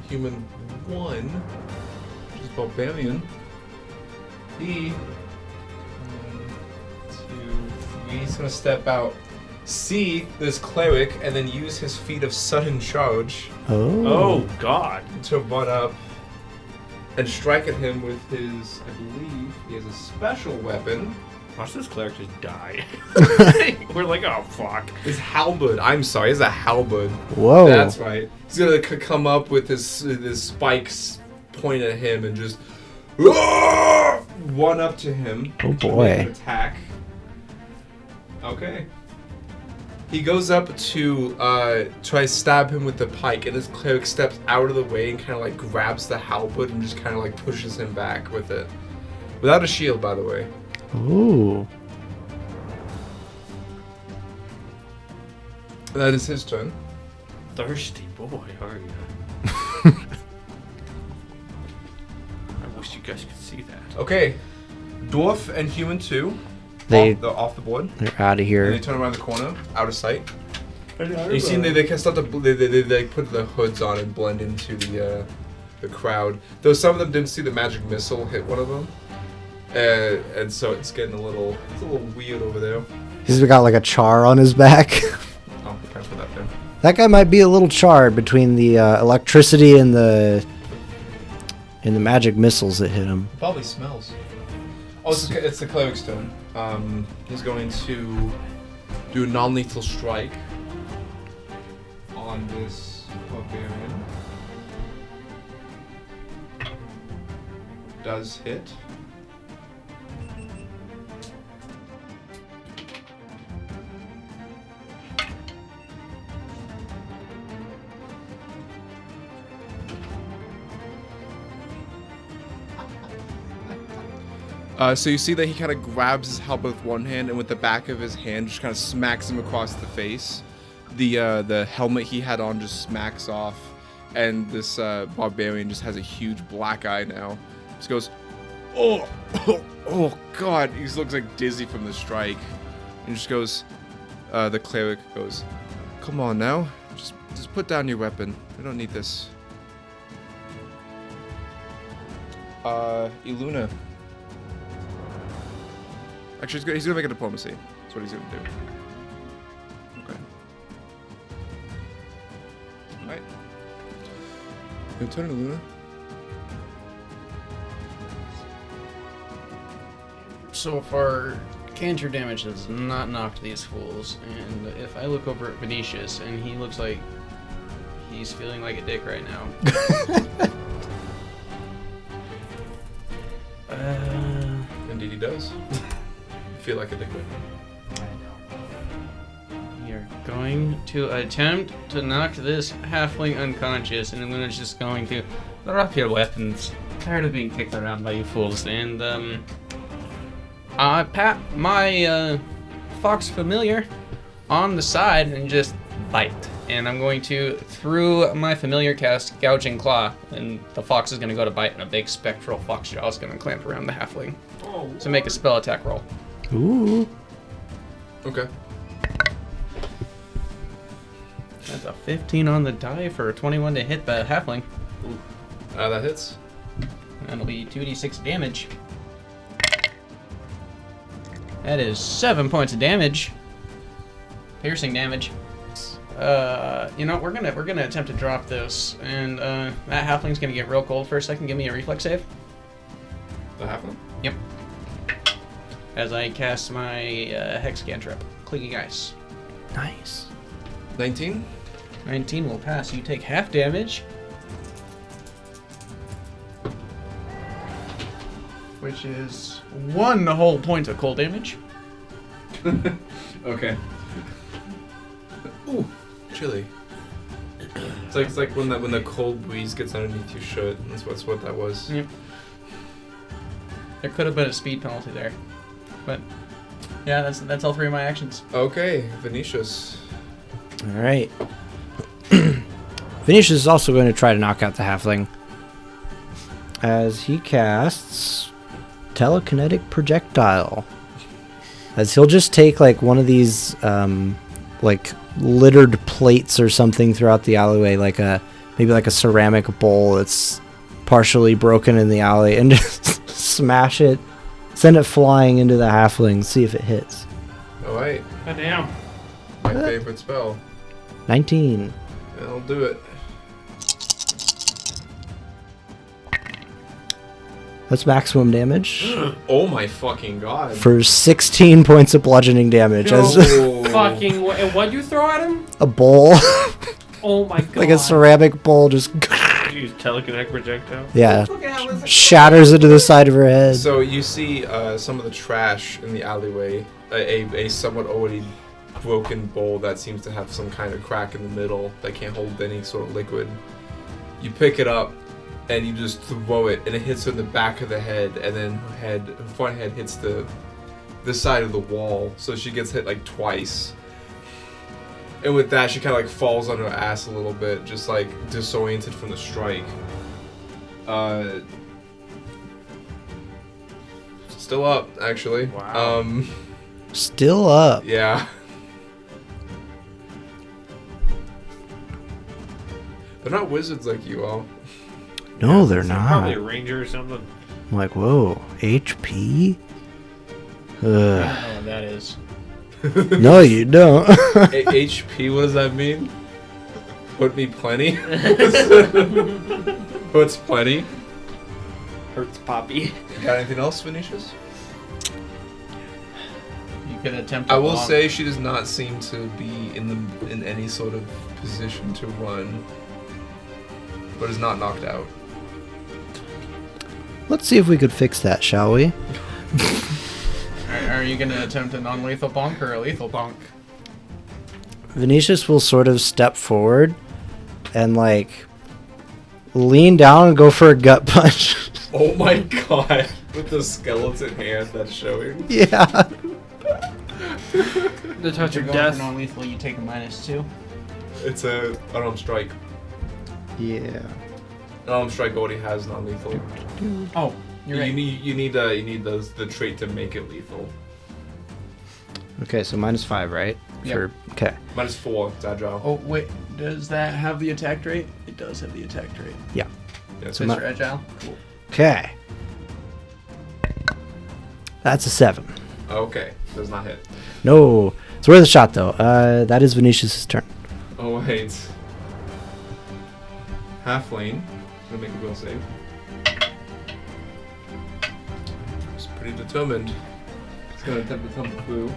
human 1, which is barbarian. He 1, 2, 3. He's gonna step out, see this cleric, and then use his feat of sudden charge Oh God. to run up and strike at him with his. I believe he has a special weapon. Watch this cleric just die. We're like, oh fuck. His halberd. I'm sorry, it's a halberd. Whoa. That's right. He's gonna come up with his spikes, point at him, and just run up to him. Oh, to boy. make an attack. Okay. He goes up to try to stab him with the pike, and this cleric steps out of the way and kind of like grabs the halberd and just kind of like pushes him back with it, without a shield, by the way. Ooh. That is his turn. Thirsty boy, are you? I wish you guys could see that. Okay, dwarf and human 2. They're off the board. out of And here. they turn around the corner, out of sight. You see, they can start to they put the hoods on and blend into the crowd. Though some of them didn't see the magic missile hit one of them, and so it's getting a little weird over there. He's got like a char on his back. Oh, can I put that there? That guy might be a little charred between the electricity and the magic missiles that hit him. Probably smells. Oh, it's the cleric's turn. He's going to do a non-lethal strike on this barbarian. Does hit. So you see that he kind of grabs his halberd with one hand and with the back of his hand just kind of smacks him across the face. The helmet he had on just smacks off, and this barbarian just has a huge black eye now. Just goes, oh God! He just looks like dizzy from the strike, and just goes. The cleric goes, "Come on now, just put down your weapon. I don't need this." Ilouna. Actually, he's gonna make a diplomacy. That's what he's gonna do. Okay. Alright. Your turn, Ilouna. So far, cancer damage has not knocked these fools, and if I look over at Venetious, and he looks like he's feeling like a dick right now. Indeed, he does. Feel like a dick. We are going to attempt to knock this halfling unconscious, and Luna's just going to drop your weapons. Tired of being kicked around by you fools, and pat my fox familiar on the side and just bite. And I'm going to, through my familiar, cast Gouging Claw, and the fox is going to go to bite, and a big spectral fox jaw is going to clamp around the halfling. So make a spell attack roll. Ooh. Okay. That's a 15 on the die for a 21 to hit the halfling. That hits. That'll be 2d6 damage. That is 7 points of damage. Piercing damage. You know, we're gonna attempt to drop this, and that halfling's gonna get real cold for a second. Give me a reflex save. The halfling? Yep. As I cast my hex cantrip, Clinging Ice. Nice. 19? 19 will pass. You take half damage, which is 1 whole point of cold damage. Okay. Ooh, chilly. It's like when the cold breeze gets underneath your shirt. That's what that was. Yep. There could have been a speed penalty there, but yeah, that's all 3 of my actions. Okay, Venetious. All right. Venetious is also going to try to knock out the halfling as he casts telekinetic projectile. As he'll just take like one of these like littered plates or something throughout the alleyway, like a maybe like a ceramic bowl that's partially broken in the alley, and just smash it, send it flying into the halfling, see if it hits. All right. God damn. My favorite spell. 19. I'll do it. That's maximum damage Oh my fucking god. for 16 points of bludgeoning damage as Fucking and what'd you throw at him? a bowl, Oh my god. like a ceramic bowl, just Did you use telekinetic projectile? yeah, Fucking hell, this is- shatters into the side of her head. So you see some of the trash in the alleyway, a somewhat already broken bowl that seems to have some kind of crack in the middle that can't hold any sort of liquid. You pick it up and you just throw it, and it hits her in the back of the head, and then her front head hits the side of the wall, so she gets hit like twice. And with that, she kind of like falls on her ass a little bit, just like disoriented from the strike. Still up, actually. Wow. Still up. Yeah. They're not wizards like you all. No, they're So probably a not. ranger or something. I'm like, whoa, HP? I don't know what that is. No, you don't. HP, what does that mean? Put me plenty? What's plenty? Hurts Poppy. Got anything else, Venetious? You could attempt. I will say she does not seem to be in any sort of position to run, but is not knocked out. Let's see if we could fix that, shall we? Are you gonna attempt a non-lethal bonk or a lethal bonk? Venetious will sort of step forward and like lean down and go for a gut punch. Oh my god! With the skeleton hand that's showing. Yeah. The touch If you're of going death. for non-lethal, you take a -2. It's a unarmed strike. Yeah. Unarmed strike already has non-lethal. Oh, you're right. You need the trait to make it lethal. Okay, so -5, right? Yep. Okay. -4, it's agile. Oh wait, does that have the attack rate? It does have the attack rate. Yeah, So Mr. Agile. Cool. Okay. That's a 7. okay, does not hit. No. It's worth a shot though. That is Venetius' turn. Oh wait. Half lane. Gonna make a will save. He's pretty determined. He's gonna attempt to tumble through.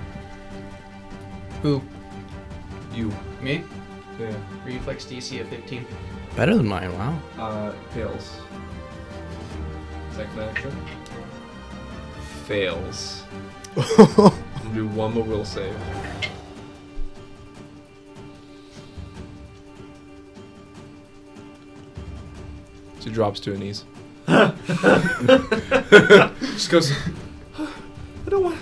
Who? You. Me? Yeah. Reflex DC of 15. Better than mine, wow. Fails. Second action. Fails. I'm gonna do one more will save. She drops to her knees. Just goes. I don't want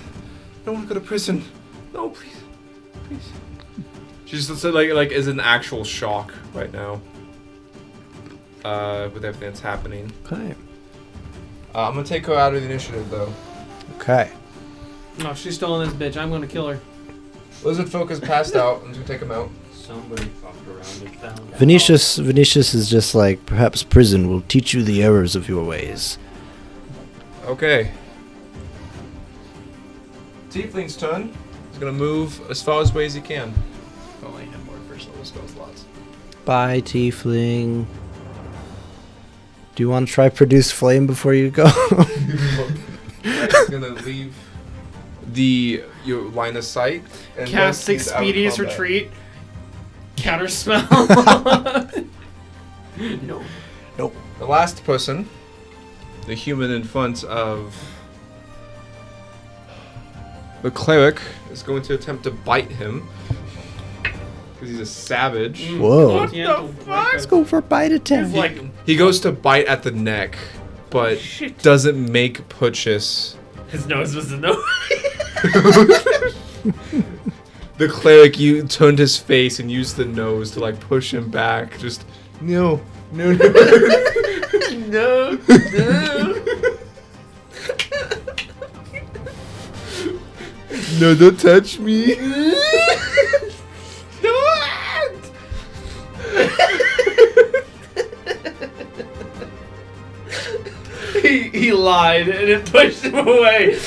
to go to prison. No, please, please. She's just like is in actual shock right now. With everything that's happening. Okay. I'm gonna take her out of the initiative though. Okay. No, she's still in this bitch. I'm gonna kill her. Lizard folk is passed out. I'm just gonna take him out. Somebody fucked around and found out. Venetius is just like, perhaps prison will teach you the errors of your ways. Okay. Tiefling's turn. He's gonna move as far as way as he can. If only had more first level spell slots. Bye, Tiefling. Do you want to try produce flame before you go? He's gonna leave your line of sight and Cast then he's out of Expedious combat. Retreat. Counterspell. No. The last person, the human in front of the cleric, is going to attempt to bite him because he's a savage. Whoa. What the fuck? Let's go for a bite attempt. Like, He goes to bite at the neck, but shit. doesn't make purchase. His nose was a no. The cleric turned his face and used the nose to like push him back. Just no. no, no. No, don't touch me. he lied, and it pushed him away.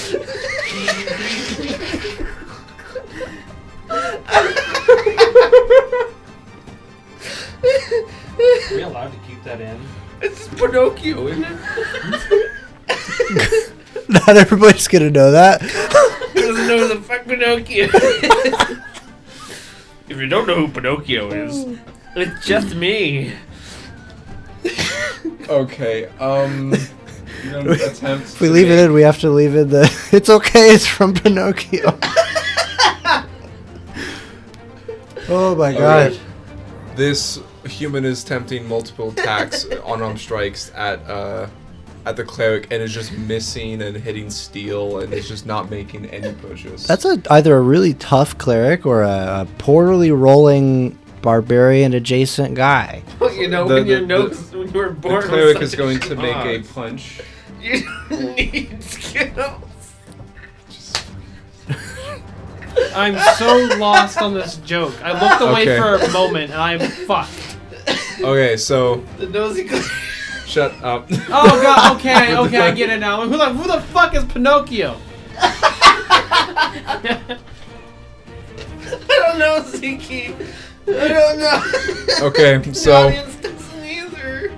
Are we allowed to keep that in? It's Pinocchio, isn't it? Not everybody's gonna know that. He doesn't know who the fuck Pinocchio is. If you don't know who Pinocchio is, it's just me. Okay. You don't attempt. If we leave it in, we have to leave in the. It's okay. It's from Pinocchio. Oh my god. Okay. This human is attempting multiple attacks, unarmed strikes at the cleric, and is just missing and hitting steel, and is just not making any pushes. That's either a really tough cleric or a poorly rolling barbarian adjacent guy. Well, you know, when you were born, the cleric with is such going to make a odds. punch. You don't need skills. I'm so lost on this joke. I looked away Okay. for a moment and I'm fucked. Okay, so The nosy cleric. shut up. Oh god, okay, I get it now. Who the fuck is Pinocchio? I don't know, Ziki. I don't know. Okay, The so audience doesn't either.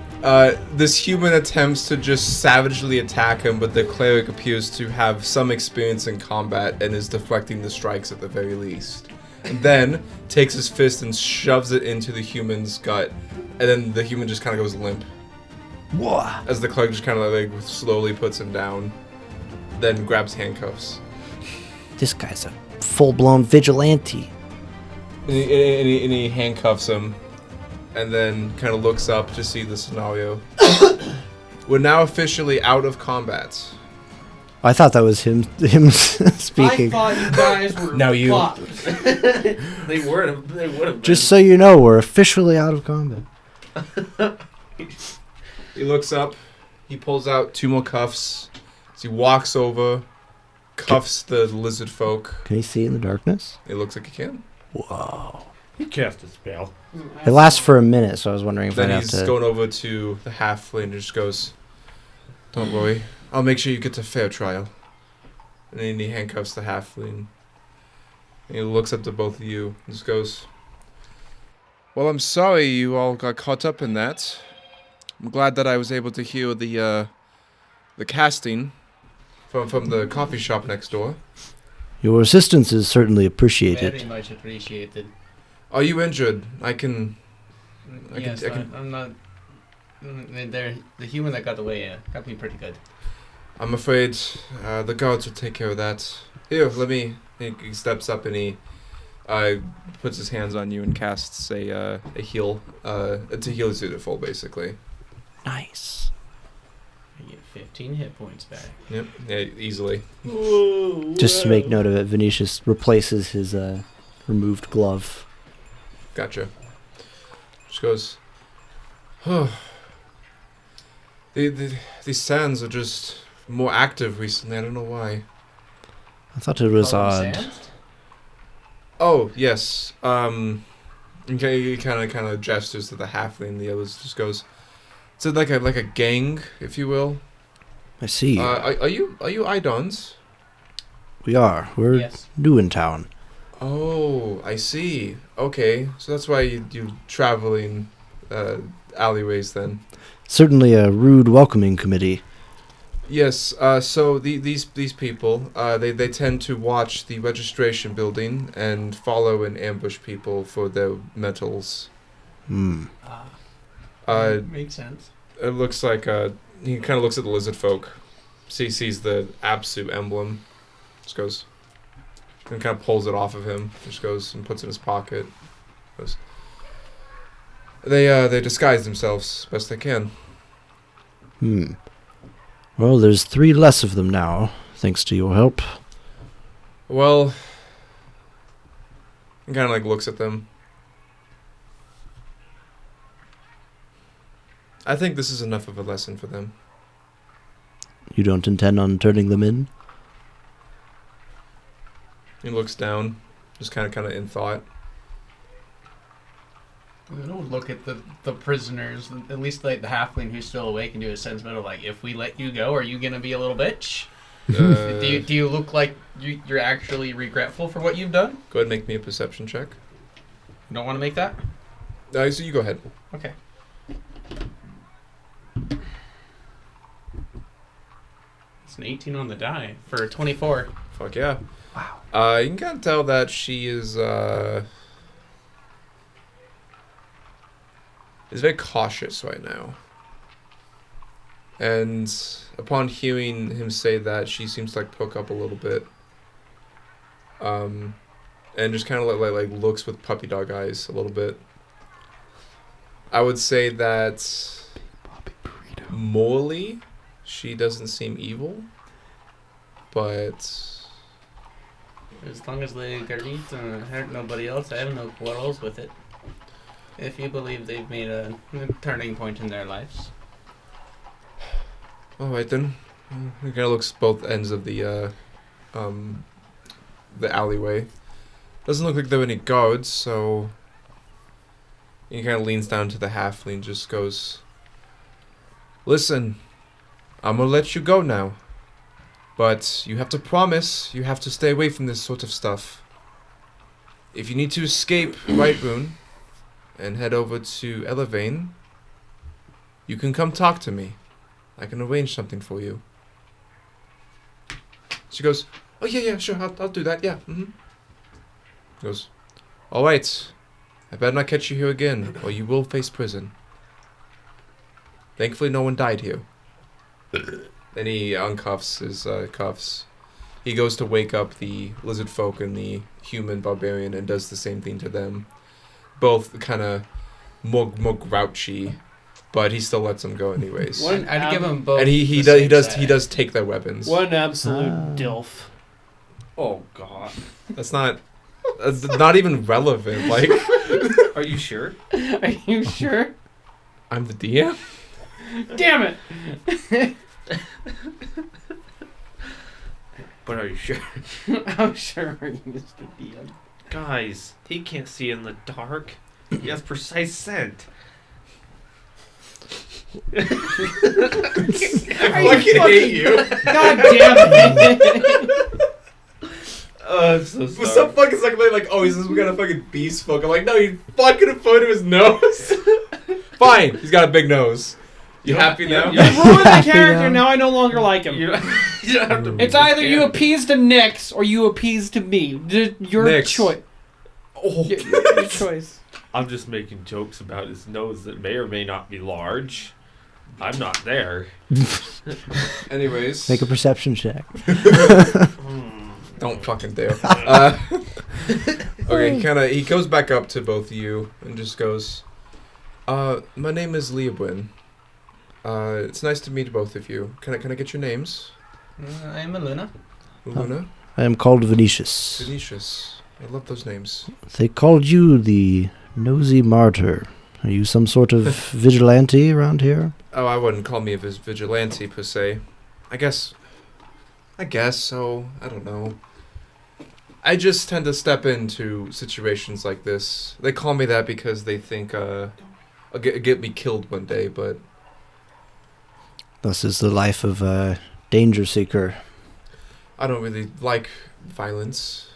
this human attempts to just savagely attack him, but the cleric appears to have some experience in combat and is deflecting the strikes at the very least. And then takes his fist and shoves it into the human's gut, and then the human just kind of goes limp. Whoa. As the cleric just kind of like slowly puts him down, then grabs handcuffs. This guy's a full-blown vigilante. And he handcuffs him, and then kind of looks up to see the scenario. We're now officially out of combat. I thought that was him speaking. I thought you guys were No, you- fucked. They would have. Just so you know, we're officially out of combat. He looks up, he pulls out 2 more cuffs, as he walks over, cuffs the lizard folk. Can he see in the darkness? It looks like he can. Whoa. He cast a spell. It lasts for a minute, so I was wondering if I'd Then have he's to. going over to the halfling and just goes, "Don't worry, I'll make sure you get to fair trial." And then he handcuffs the halfling. And he looks up to both of you and just goes, "Well, I'm sorry you all got caught up in that. I'm glad that I was able to hear the casting from the coffee shop next door. Your assistance is certainly appreciated. Very much appreciated. Are you injured? I can Yes, I can- I'm not. The human that got away got me pretty good. I'm afraid the guards will take care of that. Here, let me." He steps up and he puts his hands on you and casts a heal. To heal his unit full, basically. Nice. I get 15 hit points back. Yep, yeah, easily. Just to make note of it, Venetius replaces his removed glove. Gotcha. Just goes, oh. These sands are just more active recently. I don't know why. I thought it was Call them odd. sands? Oh, yes. Okay, he kind of gestures to the halfling. The others just goes, it's like a gang, if you will. I see. Are you Idons? We are. We're Yes. new in town. Oh, I see. Okay, so that's why you traveling alleyways then. Certainly a rude welcoming committee. Yes. So these people they tend to watch the registration building and follow and ambush people for their metals. Hmm. Makes sense. It looks like he kind of looks at the lizard folk, sees the Absu emblem, just goes, and kind of pulls it off of him, just goes and puts it in his pocket. Goes. They disguise themselves best they can. Hmm. Well, there's 3 less of them now, thanks to your help. Well, he kind of like looks at them. I think this is enough of a lesson for them. You don't intend on turning them in? He looks down, just kind of in thought. Look at the prisoners, at least like the halfling who's still awake, and do a sentiment of like, if we let you go, are you gonna be a little bitch? Do you look like you're actually regretful for what you've done? Go ahead and make me a perception check. You don't want to make that? So you go ahead. Okay. It's an 18 on the die for a 24. Fuck yeah. Wow. You can kind of tell that she is very cautious right now. And upon hearing him say that, she seems to like poke up a little bit. And just kind of like looks with puppy dog eyes a little bit. I would say that morally, she doesn't seem evil, but As long as they agree to hurt nobody else, I have no quarrels with it. If you believe they've made a turning point in their lives. all right then. He kind of looks both ends of the alleyway. Doesn't look like there are any guards, so he kind of leans down to the halfling, just goes, "Listen, I'm gonna let you go now, but you have to promise you have to stay away from this sort of stuff. If you need to escape Whiterune and head over to Elevane, you can come talk to me. I can arrange something for you." She goes, "Oh yeah, sure, I'll do that, yeah, Goes, "All right, I better not catch you here again, or you will face prison. Thankfully, no one died here." Then he uncuffs his cuffs. He goes to wake up the lizard folk and the human barbarian and does the same thing to them. Both kind of more grouchy, but he still lets them go anyways. I'd give them both. And he does take their weapons. What an absolute dilf. Oh God. That's not even relevant. Like, Are you sure? Are you sure? I'm the DM. Damn it! But are you sure? I'm sure you, Mr. DM. Guys, he can't see in the dark. He has precise scent. I fucking hate you. God damn it! Oh, I'm so With sorry. some fucking second like, oh, he's some kind of fucking beast folk. I'm like, no, you fucking put to his nose. Fine, he's got a big nose. You happy now? You ruined the character, now I no longer like him. You don't have to It's either you appease to Nyx or you appease to me. Your Nyx. choice. Oh. Your choice. I'm just making jokes about his nose that may or may not be large. I'm not there. Anyways. Make a perception check. Don't fucking dare. Okay, he goes back up to both of you and just goes, my name is Leobwin. It's nice to meet both of you. Can I get your names? I'm Ilouna. Luna? I am called Venetious. Venetious. I love those names. They called you the Nosy Martyr. Are you some sort of vigilante around here? Oh, I wouldn't call me a vigilante per se. I guess so. I don't know. I just tend to step into situations like this. They call me that because they think I'll get me killed one day, but Thus is the life of a danger seeker. I don't really like violence.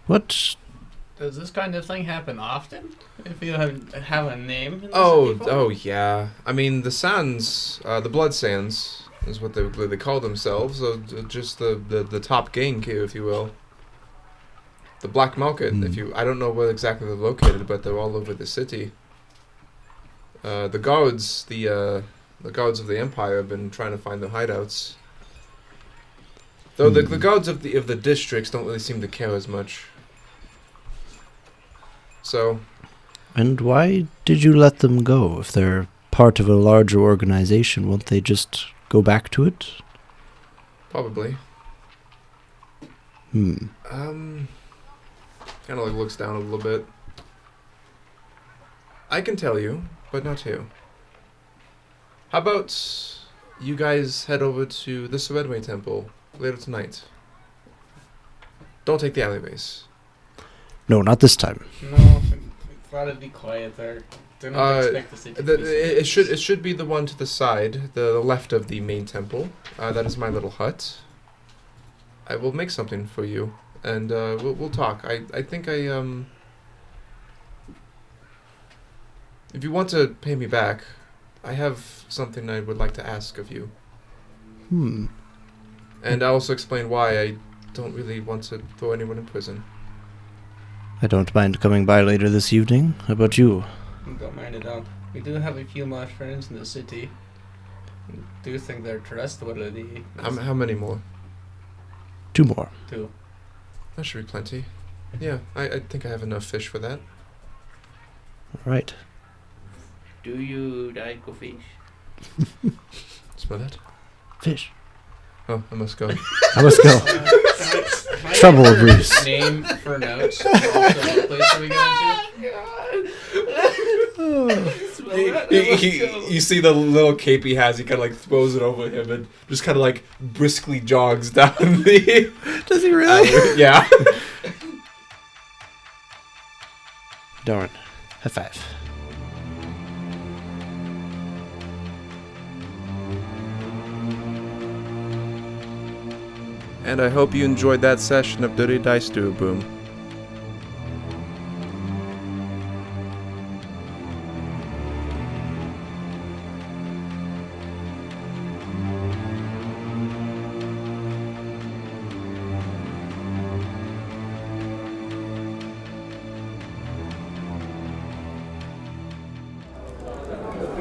What? Does this kind of thing happen often? If you have a name? in this Oh people? yeah. I mean, the Sands, the Blood Sands is what they call themselves. So just the top gang here, if you will. The Black Market. I don't know where exactly they're located, but they're all over the city. The guards of the Empire have been trying to find their hideouts. Though the guards of the districts don't really seem to care as much. So. And why did you let them go? If they're part of a larger organization, won't they just go back to it? Probably. Kind of looks down a little bit. I can tell you, but not you. How about you guys head over to the Serenway Temple later tonight? Don't take the alleyways. No, not this time. No, Try to be quiet there. Do not expect the city to be it should be the one to the side, the left of the main temple. That is my little hut. I will make something for you, and we'll talk. I think if you want to pay me back, I have something I would like to ask of you. And I'll also explain why I don't really want to throw anyone in prison. I don't mind coming by later this evening. How about you? Don't mind it all. We do have a few more friends in the city. Do you think they're trustworthy? How many more? 2 more. 2. That should be plenty. Yeah, I think I have enough fish for that. All right. Do you like a fish? Smell that? Fish. Oh, I must go. I must go. Trouble, Bruce. Name for notes. Also, what place are we going to? You see the little cape he has, he kind of like throws it over him and just kind of like briskly jogs down the... Does he really? Yeah. Darn. High five. And I hope you enjoyed that session of Dirty Dice Duabrume.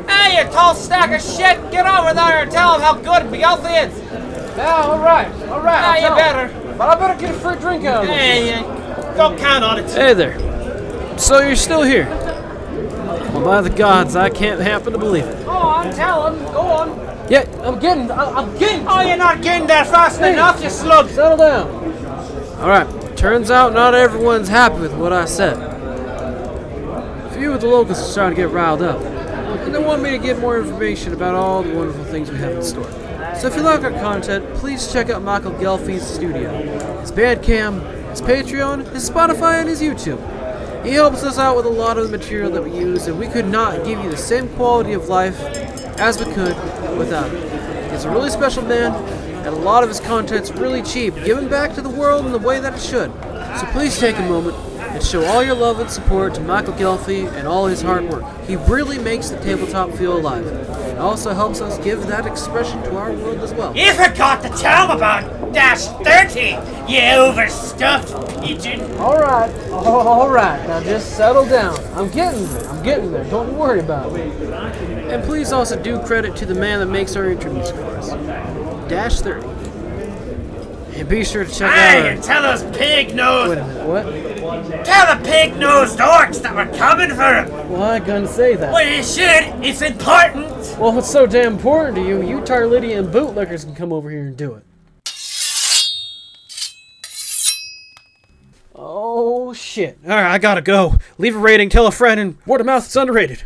Hey, you tall stack of shit! Get over there and tell him how good Beelzy is! Yeah, alright. Ah, you better. But I better get a free drink out of it. Hey, don't count on it. Hey there. So you're still here? Well, by the gods, I can't happen to believe it. Go on, tell him. Go on. Yeah, I'm getting. Oh, you're not getting there fast enough, you slug. Settle down. Alright, turns out not everyone's happy with what I said. A few of the locals are starting to get riled up. And they want me to get more information about all the wonderful things we have in store. So if you like our content, please check out Michael Gelfie's studio, his Bandcamp, his Patreon, his Spotify, and his YouTube. He helps us out with a lot of the material that we use, and we could not give you the same quality of life as we could without him. He's a really special man, and a lot of his content's really cheap, giving back to the world in the way that it should. So please take a moment and show all your love and support to Michael Gelfie and all his hard work. He really makes the tabletop feel alive. It also helps us give that expression to our world as well. You forgot to tell him about -30, you overstuffed pigeon. Alright. Now just settle down. I'm getting there. Don't worry about it. And please also do credit to the man that makes our intro music for us, -30. And be sure to check Hey, out and tell those pig-nosed... Wait a minute, what? Tell the pig-nosed orcs that we're coming for him. Well, I couldn't say that. Well, you should. It's important. Well, if it's so damn important to you, you Tarlydian bootlickers can come over here and do it. Oh, shit. Alright, I gotta go. Leave a rating, tell a friend, and word of mouth is underrated.